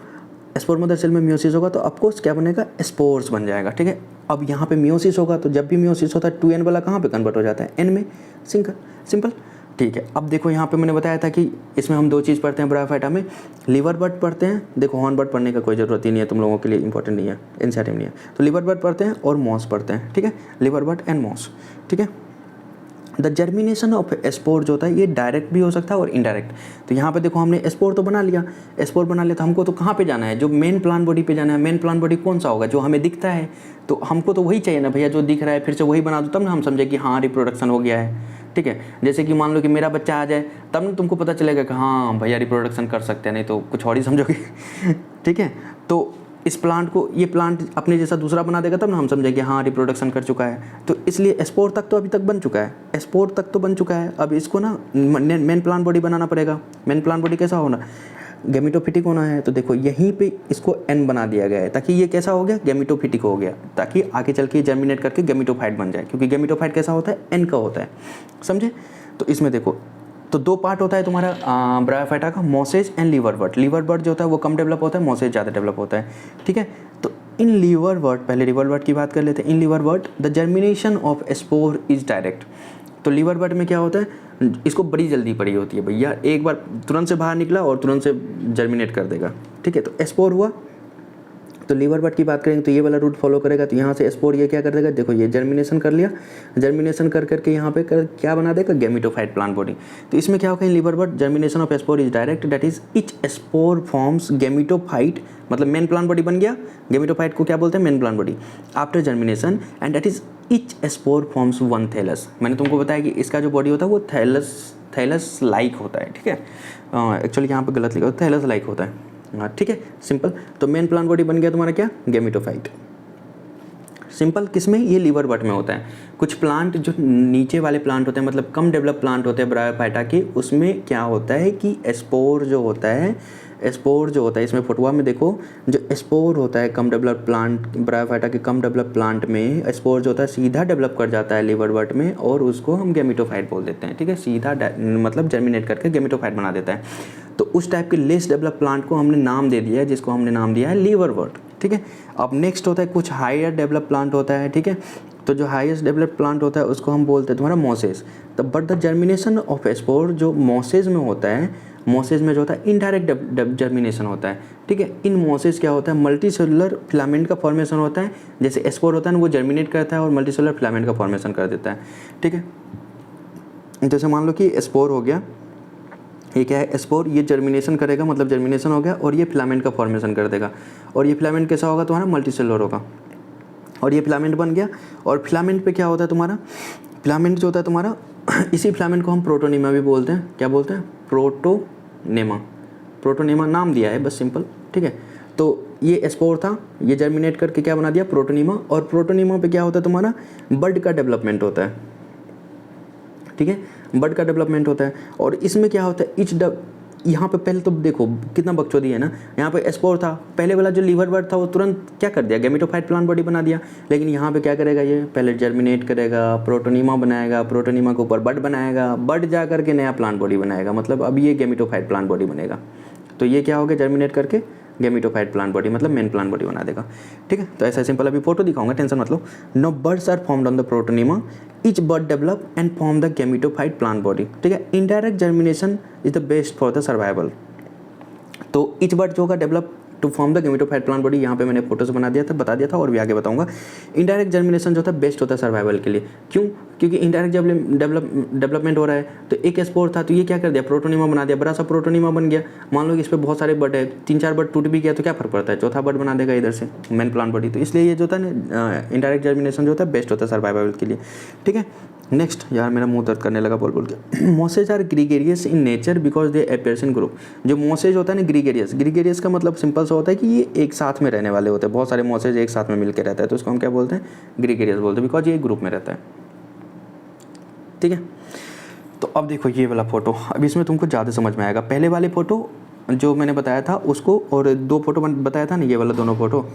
स्पोर मदर सेल में म्योसिस होगा, तो ऑफकोर्स क्या बनेगा, स्पोर्स बन जाएगा, ठीक है। अब यहाँ पे म्योसिस होगा, तो जब भी म्योसिस होता है 2n वाला कहाँ पे कन्वर्ट हो जाता है, n में, सिंपल, ठीक है। अब देखो यहाँ पे मैंने बताया था कि इसमें हम दो चीज़ पढ़ते हैं ब्रायोफाइटा में, लिवर बर्ड पढ़ते हैं, देखो हॉर्न बर्ड पढ़ने का कोई ज़रूरत ही नहीं है, तुम लोगों के लिए इंपॉर्टेंट नहीं है, इंसेटिव नहीं है। तो लिवर बर्ड पढ़ते हैं और मॉस पढ़ते हैं, ठीक है, लिवर बर्ड एंड मॉस, ठीक है। द जर्मिनेशन ऑफ स्पोर जो होता है ये डायरेक्ट भी हो सकता है और इनडायरेक्ट। तो यहाँ पे देखो हमने स्पोर तो बना लिया, स्पोर बना लिया, तो हमको तो कहाँ पे जाना है, जो मेन प्लांट बॉडी पे जाना है। मेन प्लांट बॉडी कौन सा होगा, जो हमें दिखता है, तो हमको तो वही चाहिए ना भैया, जो दिख रहा है फिर से वही बना दो, तब ना हम समझे कि हाँ रिप्रोडक्शन हो गया है, ठीक है। जैसे कि मान लो कि मेरा बच्चा आ जाए, तब ना तुमको पता चलेगा कि हाँ भैया रिप्रोडक्शन कर सकते हैं, नहीं तो कुछ और ही समझोगे। ठीक है, तो इस प्लांट को, ये प्लांट अपने जैसा दूसरा बना देगा, तब ना हम समझेंगे हाँ रिप्रोडक्शन कर चुका है। तो इसलिए स्पोर तक तो अभी तक बन चुका है, स्पोर तक तो बन चुका है, अब इसको ना मेन प्लांट बॉडी बनाना पड़ेगा। मेन प्लांट बॉडी कैसा होना, गैमेटोफिटिक होना है। तो देखो यहीं पे इसको n बना दिया गया है, ताकि ये कैसा हो गया, गैमेटोफिटिक हो गया, ताकि आगे चल के जर्मिनेट करके गैमेटोफाइट बन जाए, क्योंकि गैमेटोफाइट कैसा होता है, n का होता है, समझे। तो इसमें देखो, तो दो पार्ट होता है तुम्हारा ब्रायोफाइटा का, mosses and liverwort. Liverwort जो होता है वो कम डेवलप होता है, मोसेज ज़्यादा डेवलप होता है, ठीक है। तो इन लीवर बर्ड, पहले लीवर बर्ड की बात कर लेते हैं। In liverwort the germination of spore is direct. तो लीवर बर्ड में क्या होता है, इसको बड़ी जल्दी पड़ी होती है भैया, एक बार तुरंत से बाहर निकला और तुरंत से जर्मिनेट कर देगा, ठीक है। तो स्पोर हुआ, तो लीवर बर्ड की बात करेंगे तो ये वाला रूट फॉलो करेगा, तो यहाँ से स्पोर ये क्या कर देगा, देखो ये जर्मिनेशन कर लिया, जर्मिनेशन कर करके यहाँ पे क्या बना देगा, गैमेटोफाइट प्लांट बॉडी। तो इसमें क्या होगा, liverwort germination of spore is direct, that is each spore forms gametophyte, मतलब मेन प्लांट बॉडी बन गया, गैमेटोफाइट को क्या बोलते हैं, main plant body, after germination, and that is each spore forms one thallus. मैंने तुमको बताया कि इसका जो बॉडी होता है वो थैलस लाइक होता है, ठीक है। एक्चुअली यहाँ पे गलत लिखा, थैलस लाइक होता है, हाँ ठीक है, सिंपल। तो मेन प्लांट बॉडी बन गया तुम्हारा क्या, गैमेटोफाइट, सिंपल। किसमें, ये लीवर बर्ड में होता है। कुछ प्लांट जो नीचे वाले प्लांट होते हैं, मतलब कम डेवलप प्लांट होते हैं ब्रायोफाइटा के, उसमें क्या होता है कि स्पोर जो होता है, स्पोर जो होता है, इसमें फोटोआ में देखो, जो स्पोर होता है कम डेवलप प्लांट, ब्रायोफाइटा के कम डेवलप प्लांट में स्पोर जो होता है सीधा डेवलप कर जाता है लीवर बर्ड में, और उसको हम गैमेटोफाइट बोल देते हैं, ठीक है। सीधा मतलब जर्मिनेट करके गैमेटोफाइट बना देता है। तो उस टाइप के लेस डेवलप प्लांट को हमने नाम दे दिया है, जिसको हमने नाम दिया है लीवर बर्ड, ठीक है। अब नेक्स्ट होता है कुछ हायर डेवलप प्लांट होता है, ठीक है। तो जो हाईएस्ट डेवलप प्लांट होता है उसको हम बोलते हैं तुम्हारा मोसेस। तो but the germination of spore जो मोसेस में होता है, मोसेस में जो होता है इनडायरेक्ट जर्मिनेशन होता है, ठीक है। इन मोसेस क्या होता है, मल्टी सेलुलर फिलामेंट का फॉर्मेशन होता है। जैसे स्पोर होता है ना, वो जर्मिनेट करता है और मल्टी सेलुलर फिलामेंट का फॉर्मेशन कर देता है, ठीक है। जैसे मान लो कि स्पोर हो गया, ये क्या है स्पोर, ये जर्मिनेशन करेगा, मतलब जर्मिनेशन हो गया और ये फिलामेंट का फॉर्मेशन कर देगा। और ये फिलामेंट कैसा होगा तुम्हारा, मल्टी सेलुलर होगा। और ये फिलामेंट बन गया। और फिलामेंट पे क्या होता है तुम्हारा, फिलामेंट जो होता है तुम्हारा इसी फिलामेंट को हम प्रोटोनेमा भी बोलते हैं। क्या बोलते हैं, प्रोटोनेमा। प्रोटोनेमा नाम दिया है बस सिंपल, ठीक है। तो ये स्पोर था, ये जर्मिनेट करके क्या बना दिया, प्रोटोनेमा। और प्रोटोनेमा पे क्या होता है तुम्हारा, बड का डेवलपमेंट होता है, ठीक है। बड का डेवलपमेंट होता है। और इसमें क्या होता है, यहाँ पे पहले तो देखो कितना बकचोदी है ना, यहाँ पे स्पोर था, पहले वाला जो लीवर बर्ड था वो तुरंत क्या कर दिया, गैमेटोफाइट प्लांट बॉडी बना दिया। लेकिन यहाँ पे क्या करेगा, ये पहले जर्मिनेट करेगा, प्रोटोनेमा बनाएगा, प्रोटोनेमा के ऊपर बड बनाएगा, बड जा करके नया प्लांट बॉडी बनाएगा, मतलब अब ये गैमेटोफाइट प्लांट बॉडी बनेगा। तो ये क्या हो गया, जर्मिनेट करके गैमेटोफाइट प्लांट बॉडी, मतलब मेन प्लांट बॉडी बना देगा, ठीक है। तो ऐसा सिंपल अभी फोटो दिखाऊंगा, टेंशन मत लो। No buds are formed on the protonema, each bud develop and form the gametophyte plant body, ठीक है। Indirect germination is the best for the survival. तो ईच बर्ड जो होगा develop to form the gametophyte plant body, यहाँ पे मैंने photo से बता दिया था और भी आगे बताऊंगा। इनडायरेक्ट जर्मिनेशन जो होता है बेस्ट होता है सर्वाइवल के लिए, क्यों, क्योंकि इनडायरेक्ट जब डेवलपमेंट हो रहा है। तो एक स्पोर था तो ये क्या कर दिया, प्रोटोनेमा बना दिया, बड़ा सा प्रोटोनेमा बन गया। मान लो कि इस पर बहुत सारे बर्ड है, 3-4 बर्ड टूट भी गया तो क्या फर्क पड़ता है, चौथा बर्ड बना देगा इधर से मेन प्लांट बॉडी। तो इसलिए ये जो होता है ना इनडायरेक्ट जर्मिनेशन जो होता है बेस्ट होता है सर्वाइवल के लिए, ठीक है। नेक्स्ट, यार मेरा मुंह दर्द करने लगा बोल के। Mosses are gregarious in nature because they appears in group. जो मोसेज होता है ना ग्रीगेरियस, ग्रीगेरियस का मतलब सिंपल सा होता है कि ये एक साथ में रहने वाले होते हैं, बहुत सारे मोसेज एक साथ में मिलकर रहता है, तो उसको हम क्या बोलते हैं, ग्रीगेरियस बोलते हैं, बिकॉज ये ग्रुप में रहता है, ठीक है। तो अब देखो ये वाला फोटो, अब इसमें तुमको ज़्यादा समझ में आएगा। पहले वाले फोटो जो मैंने बताया था उसको, और 2 फोटो बताया था ना, ये वाला दोनों फोटो,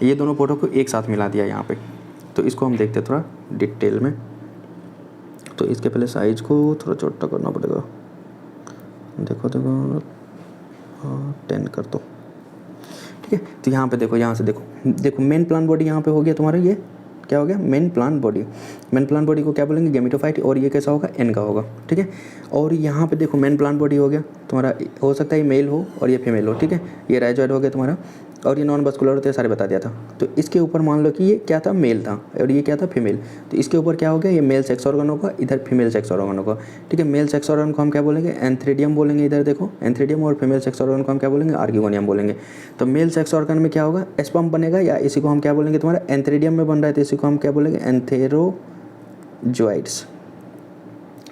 ये दोनों फोटो को एक साथ मिला दिया यहाँ पे। तो इसको हम देखते हैं थोड़ा डिटेल में। तो इसके पहले साइज को थोड़ा छोटा करना पड़ेगा, देखो 10 कर दो, ठीक है। तो यहाँ पे देखो, यहाँ से देखो मेन प्लांट बॉडी यहाँ पे हो गया तुम्हारा, ये क्या हो गया, main plant body. Main plant body को क्या बोलेंगे, गैमेटोफाइट। और ये कैसा होगा, एन का होगा, ठीक है। और यहाँ पे देखो मेन प्लांट बॉडी हो गया तुम्हारा, हो सकता है ये मेल हो और ये फीमेल हो, ठीक है। ये राइजॉइड हो गया तुम्हारा, और ये नॉन बस्कुलर होते हैं, सारे बता दिया था। तो इसके ऊपर मान लो कि ये क्या था, मेल था, और ये क्या था, फीमेल। तो इसके ऊपर क्या हो गया, ये मेल सेक्स ऑर्गन होगा, इधर फीमेल सेक्स ऑर्गन होगा, ठीक है। मेल सेक्स ऑर्गन को हम क्या बोलेंगे, एंथ्रेडियम बोलेंगे, इधर देखो एंथ्रेडियम। और फीमेल सेक्स ऑर्गन को हम क्या बोलेंगे, आर्गिगोनियम बोलेंगे। तो मेल सेक्स ऑर्गन में क्या होगा, स्पर्म बनेगा, या इसी को हम क्या बोलेंगे, तुम्हारा एंथ्रेडियम में बन रहा है तो इसी को हम क्या बोलेंगे, एंथेरोजॉइड्स,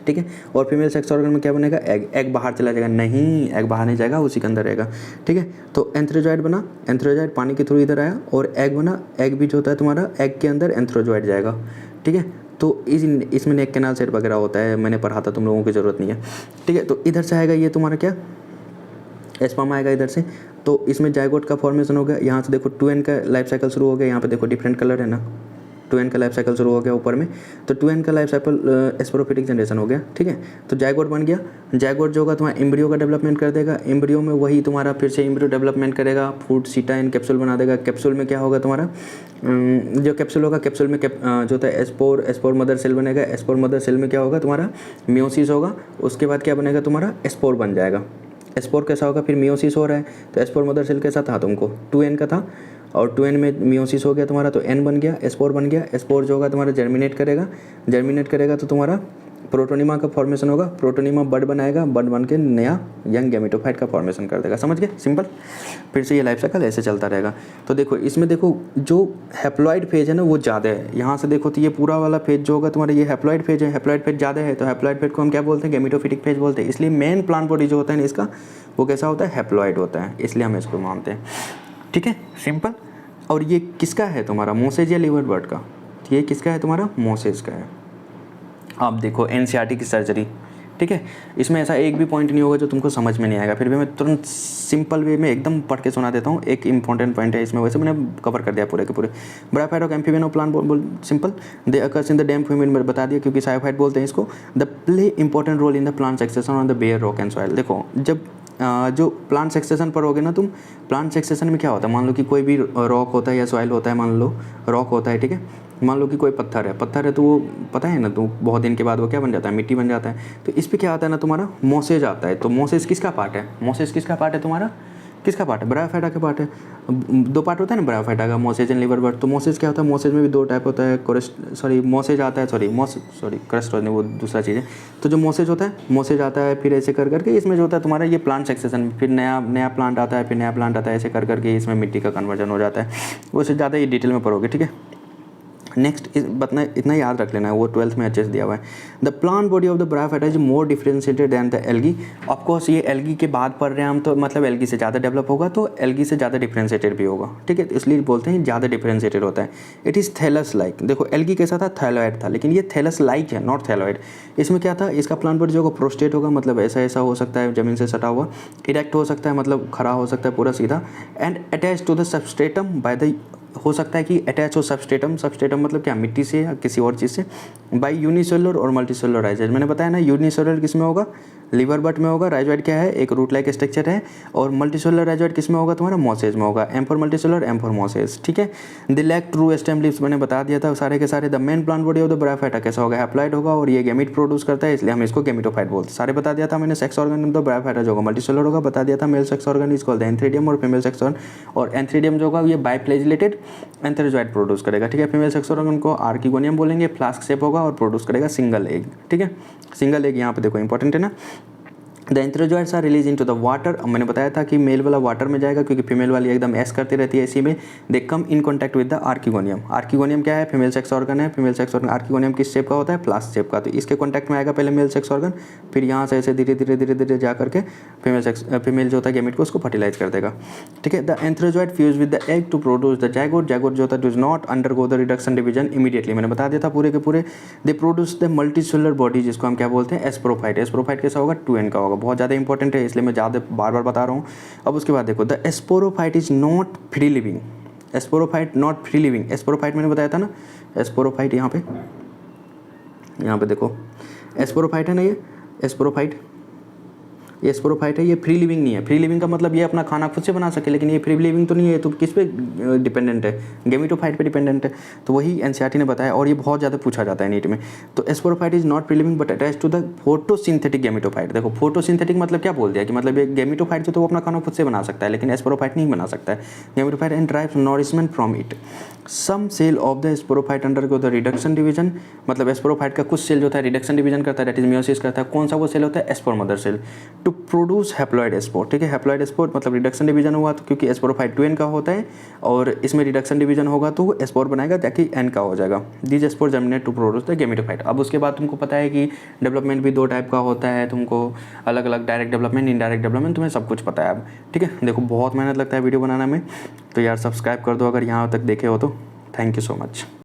ठीक है। और फीमेल सेक्स ऑर्गन में क्या बनेगा, एग बाहर चला जाएगा, नहीं एग बाहर नहीं जाएगा, उसी के अंदर रहेगा, ठीक है। तो एंथ्रोजॉइड बना, एंथ्रोजॉइड पानी के थ्रू इधर आया, और एग बना, एग भी जो होता है तुम्हारा एग के अंदर एंथ्रोजॉइड जाएगा, ठीक है। तो इसमें नेक कैनाल सेट वगैरह होता है, मैंने पढ़ा था, तुम लोगों की ज़रूरत नहीं है, ठीक है। तो इधर से आएगा ये तुम्हारा क्या, स्पर्म आएगा इधर से। तो इसमें जाइगोट का फॉर्मेशन हो गया, यहाँ से देखो 2n का लाइफ साइकिल शुरू हो गया, यहाँ पे देखो डिफरेंट कलर है ना, 2n का लाइफ साइकिल शुरू हो गया ऊपर में। तो 2n का लाइफ साइकिल स्पोरोफिटिक जनरेशन हो गया, ठीक है। तो जाइगोट बन गया, जाइगोट जो होगा तुम्हारा एम्ब्रियो का डेवलपमेंट कर देगा, एम्ब्रियो में वही तुम्हारा फिर से एम्ब्रियो डेवलपमेंट करेगा, फूड सीटा इन कैप्सूल बना देगा। कैप्सूल में क्या होगा तुम्हारा, जो कैप्सूल होगा, कैप्सूल में जो होता है स्पोर मदर सेल बनेगा, स्पोर मदर सेल में क्या होगा तुम्हारा, मियोसिस होगा। उसके बाद क्या बनेगा तुम्हारा, स्पोर बन जाएगा। स्पोर कैसा होगा, फिर मियोसिस हो रहा है, तो स्पोर मदर सेल कैसा था तुमको, 2n का था, और 2n में मियोसिस हो गया तुम्हारा, तो n बन गया, स्पोर बन गया। स्पोर जो होगा तुम्हारा जर्मिनेट करेगा तो तुम्हारा प्रोटोनिमा का फॉर्मेशन होगा, प्रोटोनिमा बड बनाएगा, बड बन के नया यंग गैमेटोफाइट का फॉर्मेशन कर देगा, समझ गए, सिंपल। फिर से ये लाइफ साइकिल ऐसे चलता रहेगा। तो देखो इसमें देखो जो हैप्लॉइड फेज है ना वो ज़्यादा है, यहाँ से देखो तो ये पूरा वाला फेज जो होगा तुम्हारा, ये हैप्लॉइड फेज है, हैप्लॉइड फेज ज़्यादा है, तो हैप्लॉइड फेज को हम क्या बोलते हैं, गैमेटोफिटिक फेज बोलते हैं। इसलिए मेन प्लांट बॉडी जो होता है ना इसका, वो कैसा होता है, हैप्लॉइड होता है, इसलिए हम इसको मानते हैं, ठीक है, सिंपल। और ये किसका है तुम्हारा, मोसेज या लीवर बर्ड का, ये किसका है तुम्हारा, मोसेज का है। अब देखो एनसीईआरटी की सर्जरी, ठीक है, इसमें ऐसा एक भी पॉइंट नहीं होगा जो तुमको समझ में नहीं आएगा, फिर भी मैं तुरंत सिंपल वे में एकदम पढ़ के सुना देता हूँ। एक इंपॉर्टेंट पॉइंट है इसमें, वैसे मैंने कवर कर दिया पूरे के पूरे। ब्रायोफाइट और amphibian of plant simple, they occurs in the damp humid में बता दिया, क्योंकि सायोफाइट बोलते हैं इसको। They play important role in the plant succession on the bare rock and soil. देखो जब जो प्लांट सक्सेशन पर होगे ना तुम, प्लांट सक्सेशन में क्या होता है, मान लो कि कोई भी रॉक होता है या सॉइल होता है, मान लो रॉक होता है, ठीक है, मान लो कि कोई पत्थर है तो वो पता है ना, तो बहुत दिन के बाद वो क्या बन जाता है, मिट्टी बन जाता है। तो इस पर क्या आता है ना, तुम्हारा मोसेज आता है। तो मोसेज किसका पार्ट है, मोसेज किसका पार्ट है तुम्हारा, किसका पार्ट है, ब्रायोफाइटा का पार्ट है। दो पार्ट होता है ना ब्रायोफाइटा का, मोसेज एंड लिवर बर्ड। तो मोसेज क्या होता है, मोसेज में भी दो टाइप होता है, मोसेज आता है, क्रस्ट नहीं, वो दूसरा चीज़ है। तो जो मोसेज होता है, मोसेज आता है, फिर ऐसे कर करके इसमें जो होता है तुम्हारा ये प्लांट सक्सेशन, फिर नया प्लांट आता है, फिर नया प्लांट आता है, ऐसे कर करके इसमें मिट्टी का कन्वर्जन हो जाता है। उससे ज़्यादा ये डिटेल में पढ़ोगे, ठीक है। नेक्स्ट इतना याद रख लेना है, वो 12th में अच्छे से दिया हुआ है। The plant body of the bryophyta is more differentiated than the algae. Of course ये एल्गी के बाद पढ़ रहे हैं हम, तो मतलब एल्गी से ज़्यादा डेवलप होगा, तो एल्गी से ज़्यादा डिफरेंशिएटेड भी होगा, ठीक है। तो इसलिए बोलते हैं ज़्यादा डिफरेंशिएटेड होता है। It is thallus like. देखो एल्गी कैसा था, थैलोइड था, लेकिन ये थैलस लाइक है, नॉट थैलोइड। इसमें क्या था, इसका प्लांट बॉडी जो होगा प्रोस्टेट होगा, मतलब ऐसा हो सकता है ज़मीन से सटा हुआ, इरेक्ट हो सकता है, मतलब खड़ा हो सकता है पूरा सीधा, and attach to the substratum by the, हो सकता है कि अटैच हो सबस्ट्रेटम मतलब क्या, मिट्टी से या किसी और चीज़ से, बाय यूनिसेलुलर और मल्टीसेलुलर राइजोइड। मैंने बताया ना, यूनिसेलुलर किस में होगा, लिवर बट में होगा। राइजोइड क्या है, एक रूट लाइक स्ट्रक्चर है। और मल्टीसेलुलर राइजोइड किस में होगा तुम्हारा, मोसेज में होगा। M for multicellular, M for mosses, ठीक है। The lack true stem leaves मैंने बता दिया था सारे के सारे। The main plant body of the bryophyta कैसा होगा, हैप्लॉइड होगा, और ये गैमीट प्रोड्यूस करता है, इसलिए हम इसको गैमीटोफाइट बोलते हैं। सारे बता दिया था मैंने। Sex organ of the bryophyta जो होगा मल्टीसेलुलर होगा, बता दिया था। Mail sex organ is called the antheridium, और फीमेल सेक्स ऑर्गन, और एंथ्रीडियम जो होगा ये बाइफ्लैजिलेटेड एंथेरोजोइड प्रोड्यूस करेगा, ठीक है। फीमेल सेक्स ऑर्गन को आर्किगोनियम बोलेंगे, फ्लास्क शेप होगा और प्रोड्यूस करेगा सिंगल एग, ठीक है। सिंगल एग यहाँ पे देखो इंपॉर्टेंट है ना। The antherozoids are release into the water. मैंने बताया था कि मेल वाला वाटर में जाएगा, क्योंकि फीमेल वाली एकदम एस करती रहती है इसी में। They come in contact with the archegonium. Archegonium क्या है, फीमेल सेक्स ऑर्गन है। फीमेल सेक्स ऑर्गन आर्किगोनियम किस शेप का होता है, फ्लास्क शेप का। तो इसके कॉन्टैक्ट में आएगा पहले मेल सेक्स ऑर्गन, फिर यहाँ से ऐसे धीरे धीरे जा करके फीमेल जो होता है गैमीट को उसको फर्टिलाइज कर देगा, ठीक है। The antherozoid fuse with the egg to produce the zygote. Zygote जो होता है does not undergo the reduction division immediately. मैंने बता दिया था पूरे के पूरे। They produce the multicellular body, जिसको हम क्या बोलते हैं, एस्पोरोफाइट। एस्पोरोफाइट कैसा होगा, 2n का होगा। बहुत ज़्यादा इंपॉर्टेंट है, इसलिए मैं ज़्यादा बार बता रहा हूँ। अब उसके बाद देखो, the sporophyte is not free living. Sporophyte not free living. Sporophyte मैंने बताया था ना, एस्पोरोफाइट यहाँ पे देखो, एस्पोरोफाइट है ना, ये एस्पोरोफाइट है, ये फ्री लिविंग नहीं है। फ्री लिविंग का मतलब ये अपना खाना खुद से बना सके, लेकिन ये फ्री लिविंग तो नहीं है। तो किस पे डिपेंडेंट है, गैमीटोफाइट पे डिपेंडेंट है। तो वही एनसीईआरटी ने बताया, और ये बहुत ज़्यादा पूछा जाता है नीट में। तो sporophyte is not free living but attach to the photosynthetic gametophyte. देखो फोटोसिंथेटिक मतलब क्या बोल दिया, कि मतलब ये गैमीटोफाइट जो तो वो अपना खाना खुद से बना सकता है, लेकिन एस्पोरोफाइट नहीं बना सकता है। Gametophyte and drives nourishment from it. Some cell of the sporophyte undergo the reduction division. मतलब एस्पोरोफाइट का कुछ सेल जो होता है रिडक्शन डिवीजन करता है, दैट इज मियोसिस करता है। कौन सा वो सेल होता है, spore mother cell, to produce haploid spore, ठीक है। हैप्लॉइड स्पोर मतलब रिडक्शन डिवीजन हुआ, तो क्योंकि एस्पोरोफाइट 2n का होता है और इसमें रिडक्शन डिवीजन होगा तो वो स्पोर बनाएगा, ताकि n का हो जाएगा। This spore germinate to produce the gametophyte. अब उसके बाद तुमको पता है कि डेवलपमेंट भी 2 टाइप का होता है, तुमको अलग अलग डायरेक्ट डेवलपमेंट, इनडायरेक्ट डेवलपमेंट, तुम्हें सब कुछ पता है अब, ठीक है। देखो बहुत मेहनत लगता है वीडियो बनाने में, तो यार सब्सक्राइब कर दो अगर यहाँ तक देखे हो तो। Thank you so much.